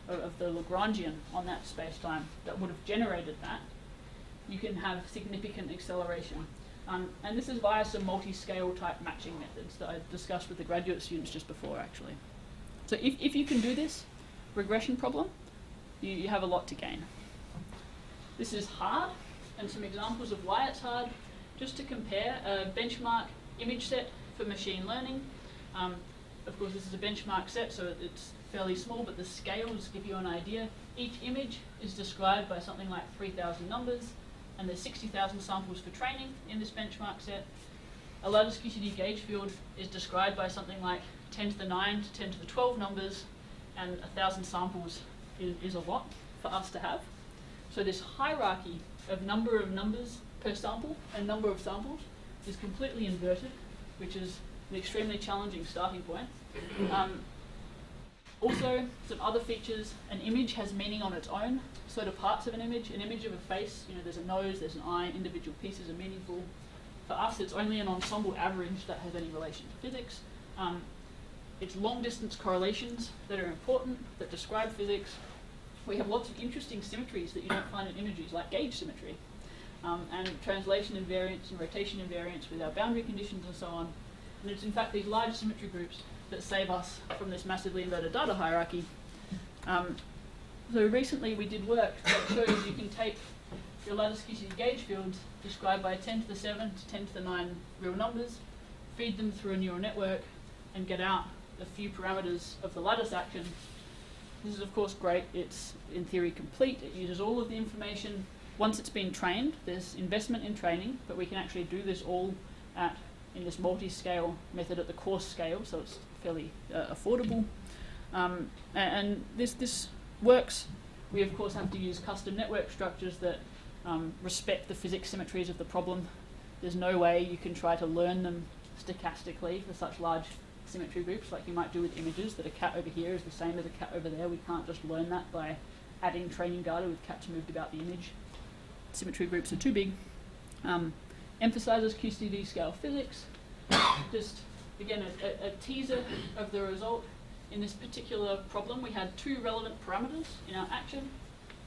of the Lagrangian on that space-time that would have generated that, you can have significant acceleration. And this is via some multi-scale type matching methods that I discussed with the graduate students just before, actually. So if you can do this regression problem, you have a lot to gain. This is hard, and some examples of why it's hard. Just to compare a benchmark image set for machine learning. Of course, this is a benchmark set, so it's fairly small, but the scales give you an idea. Each image is described by something like 3,000 numbers, and there's 60,000 samples for training in this benchmark set. A lattice QCD gauge field is described by something like 10 to the 9 to 10 to the 12 numbers, and 1,000 samples is a lot for us to have. So this hierarchy of number of numbers per sample and number of samples is completely inverted, which is an extremely challenging starting point. Also, some other features, an image has meaning on its own. So do parts of an image of a face, there's a nose, there's an eye, individual pieces are meaningful. For us, it's only an ensemble average that has any relation to physics. It's long distance correlations that are important, that describe physics. We have lots of interesting symmetries that you don't find in images, like gauge symmetry, and translation invariance and rotation invariance with our boundary conditions and so on. And it's in fact these large symmetry groups that save us from this massively inverted data hierarchy. So recently we did work that shows you can take your lattice QCD gauge fields described by 10 to the 7 to 10 to the 9 real numbers, feed them through a neural network, and get out a few parameters of the lattice action. This is of course great. It's in theory complete. It uses all of the information. Once it's been trained, there's investment in training, but we can actually do this all in this multi-scale method at the coarse scale, so it's fairly affordable. And this works. We of course have to use custom network structures that respect the physics symmetries of the problem. There's no way you can try to learn them stochastically for such large symmetry groups like you might do with images, that a cat over here is the same as a cat over there. We can't just learn that by adding training data with cats moved about the image. Symmetry groups are too big. Emphasizes QCD scale physics. Just, again, a teaser of the result. In this particular problem, we had two relevant parameters in our action,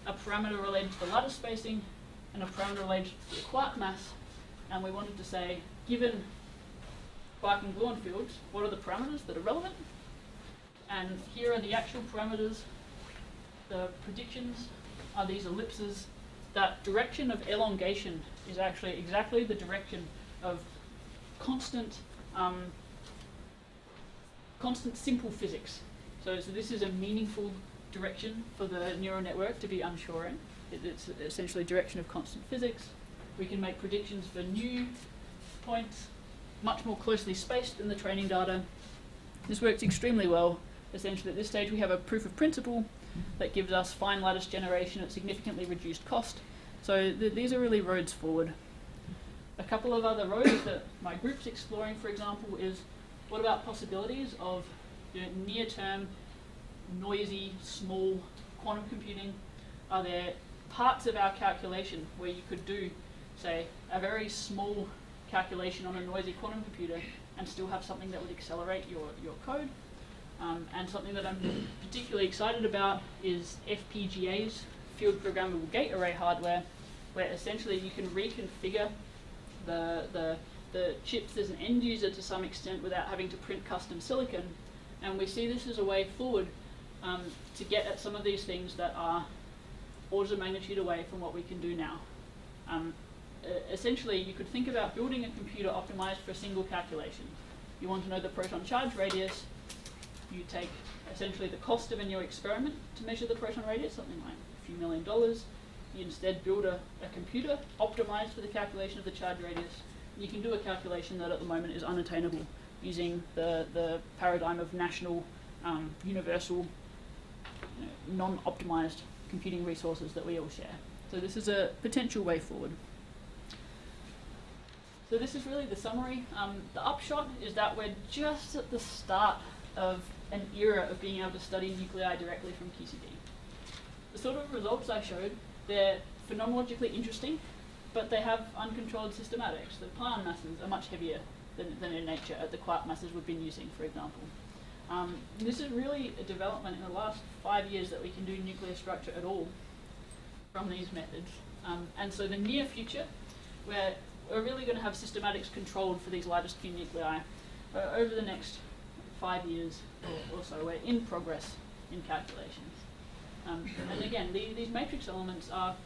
a parameter related to the lattice spacing and a parameter related to the quark mass. And we wanted to say, given quark and gluon fields, what are the parameters that are relevant? And here are the actual parameters. The predictions are these ellipses. That direction of elongation is actually exactly the direction of constant simple physics. So this is a meaningful direction for the neural network to be unsure in. It's essentially direction of constant physics. We can make predictions for new points, much more closely spaced than the training data. This works extremely well. Essentially, at this stage, we have a proof of principle that gives us fine lattice generation at significantly reduced cost. So these are really roads forward. A couple of other roads that my group's exploring, for example, is what about possibilities of near-term, noisy, small quantum computing? Are there parts of our calculation where you could do, say, a very small calculation on a noisy quantum computer and still have something that would accelerate your code? And something that I'm particularly excited about is FPGAs, field programmable gate array hardware, where essentially you can reconfigure the chips as an end user to some extent without having to print custom silicon. And we see this as a way forward to get at some of these things that are orders of magnitude away from what we can do now. Essentially, you could think about building a computer optimized for a single calculation. You want to know the proton charge radius. You take essentially the cost of a new experiment to measure the proton radius, something like a few $1 million. You instead build a computer optimized for the calculation of the charge radius. You can do a calculation that at the moment is unattainable using the paradigm of national, universal, non-optimized computing resources that we all share. So this is a potential way forward. So this is really the summary. The upshot is that we're just at the start of an era of being able to study nuclei directly from QCD. The sort of results I showed, they're phenomenologically interesting, but they have uncontrolled systematics. The pion masses are much heavier than in nature at the quark masses we've been using, for example. This is really a development in the last 5 years that we can do nuclear structure at all from these methods. And so the near future, where we're really going to have systematics controlled for these Lattice Q nuclei over the next 5 years or so. We're in progress in calculations. And again, these matrix elements are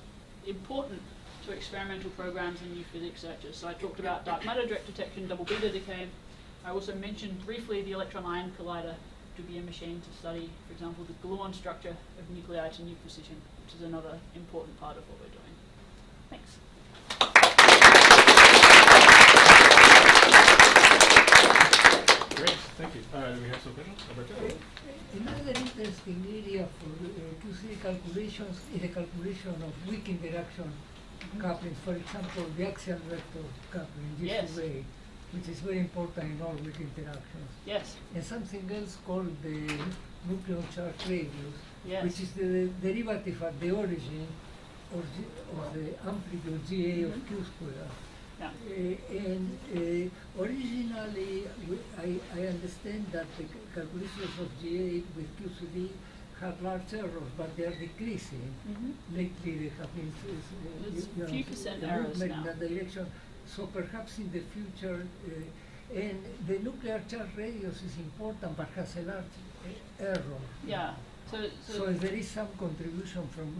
important to experimental programs and new physics searches. So I talked about dark matter direct detection, double beta decay. I also mentioned briefly the electron-ion collider to be a machine to study, for example, the gluon structure of nuclei to new precision, which is another important part of what we're doing. Thanks. Great, thank you. Do we have some questions? Alberto? Another interesting area for QCD calculations is the calculation of weak interaction couplings. For example, the axial vector coupling, Yes. G2A, which is very important in all weak interactions. Yes. And something else called the nucleon charge radius, Yes. which is the derivative at the origin of the amplitude GA of Q squared. Yeah. Originally, I understand that the calculations of GA with QCD had large errors, but they are decreasing. Mm-hmm. Lately, they have been There's few percent the errors movement now. in that direction. So perhaps in the future, and the nuclear charge radius is important, but has a large error. Yeah. So if there is some contribution from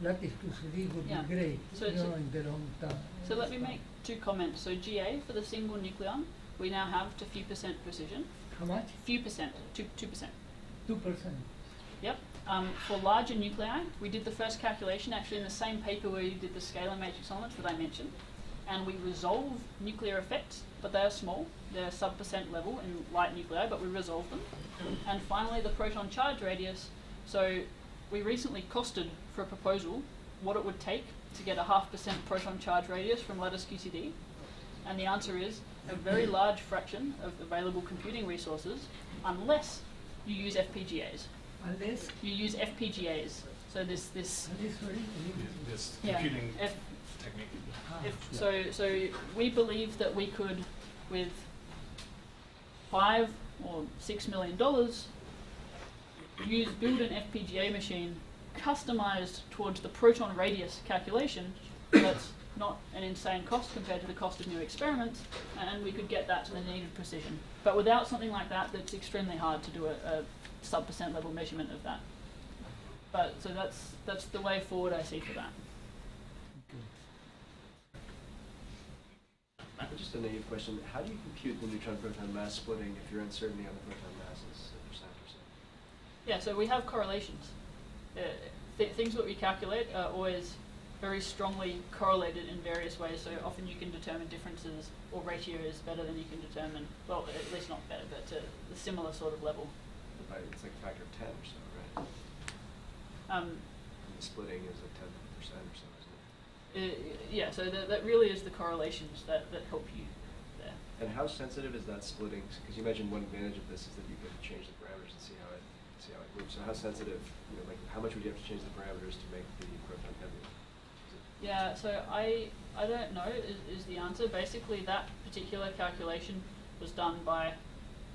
Lattice QCD would Yeah. be great, So in the long term. So let me make 2 comments. So GA for the single nucleon, we now have to few percent precision. How much? Few percent, 2%. 2%. Yep. For larger nuclei, we did the first calculation actually in the same paper where we did the scalar matrix elements that I mentioned. And we resolve nuclear effects, but they are small. They're sub% level in light nuclei, but we resolve them. And finally, the proton charge radius. So we recently costed for a proposal what it would take to get a 0.5% proton charge radius from Lattice QCD. And the answer is a very large fraction of available computing resources unless you use FPGAs. Unless, You use FPGAs. So this unless very This yeah, computing F, technique. so we believe that we could, with $5 or $6 million, build an FPGA machine customized towards the proton radius calculation. That's not an insane cost compared to the cost of new experiments, and we could get that to the needed precision. But without something like that, that's extremely hard to do a sub% level measurement of that. But so that's the way forward I see for that. Just a naive question. How do you compute the neutron-proton mass splitting if your uncertainty on the proton mass is a percent or so? Yeah, so we have correlations. Things that we calculate are always very strongly correlated in various ways, so often you can determine differences, or ratios better than you can determine, well, at least not better, but to a similar sort of level. It's like a factor of 10 or so, right? And the splitting is a 10% or so, isn't it? Yeah, so that really is the correlations that help you there. And how sensitive is that splitting? Because you mentioned one advantage of this is that you could change the parameters and see how it moves. So how sensitive, like how much would you have to change the parameters to make the proton heavier? Yeah, so I don't know is the answer. Basically, that particular calculation was done by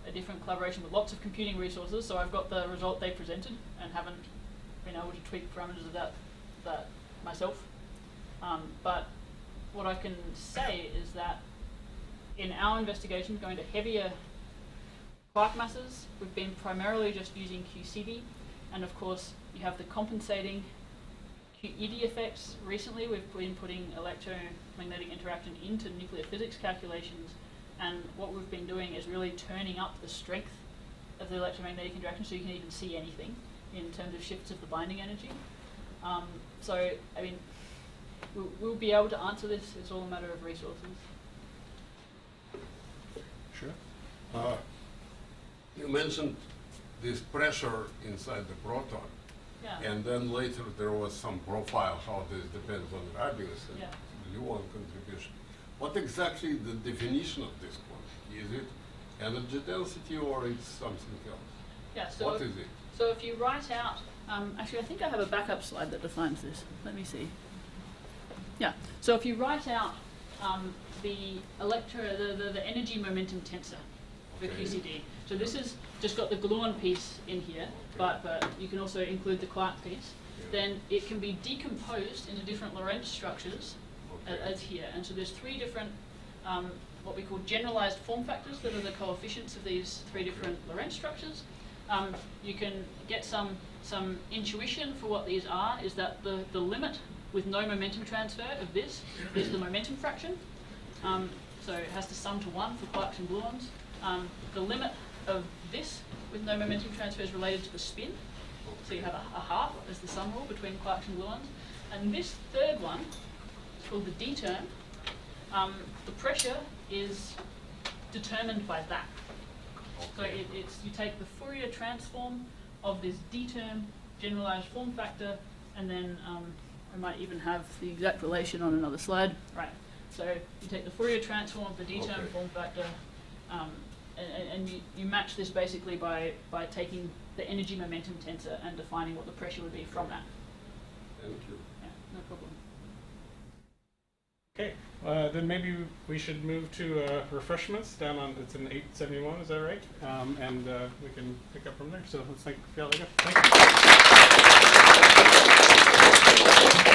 a different collaboration with lots of computing resources. So I've got the result they presented and haven't been able to tweak parameters of that myself. But what I can say is that in our investigation, going to heavier quark masses, we've been primarily just using QCD, and of course you have the compensating QED effects. Recently we've been putting electromagnetic interaction into nuclear physics calculations, and what we've been doing is really turning up the strength of the electromagnetic interaction so you can even see anything in terms of shifts of the binding energy. So, I mean, we'll be able to answer this. It's all a matter of resources. Sure. You mentioned this pressure inside the proton, Yeah. and then later there was some profile how this depends on radius and Yeah. gluon contribution. What exactly the definition of this quantity? Is it energy density or it's something else? Yeah. So What is it? So if you write out, actually I think I have a backup slide that defines this. Let me see. Yeah, so if you write out the energy momentum tensor, the Okay. QCD. So this is just got the gluon piece in here, but you can also include the quark piece. Yeah. Then it can be decomposed into different Lorentz structures Okay. as here. And so there's three different what we call generalized form factors that are the coefficients of these three different Lorentz structures. You can get some intuition for what these are, is that the limit with no momentum transfer of this is the momentum fraction. So it has to sum to 1 for quarks and gluons. The limit of this with no momentum transfer is related to the spin. So you have a half as the sum rule between quarks and gluons. And this third one, it's called the D term. The pressure is determined by that. So it's you take the Fourier transform of this D term generalized form factor, and then I might even have the exact relation on another slide. Right. So you take the Fourier transform of the D term Okay. form factor, and you match this basically by taking the energy momentum tensor and defining what the pressure would be from that. Thank you. Yeah, no problem. Okay, then maybe we should move to refreshments down on, it's in 871, is that right? And we can pick up from there. So let's thank Phiala again. Thank you.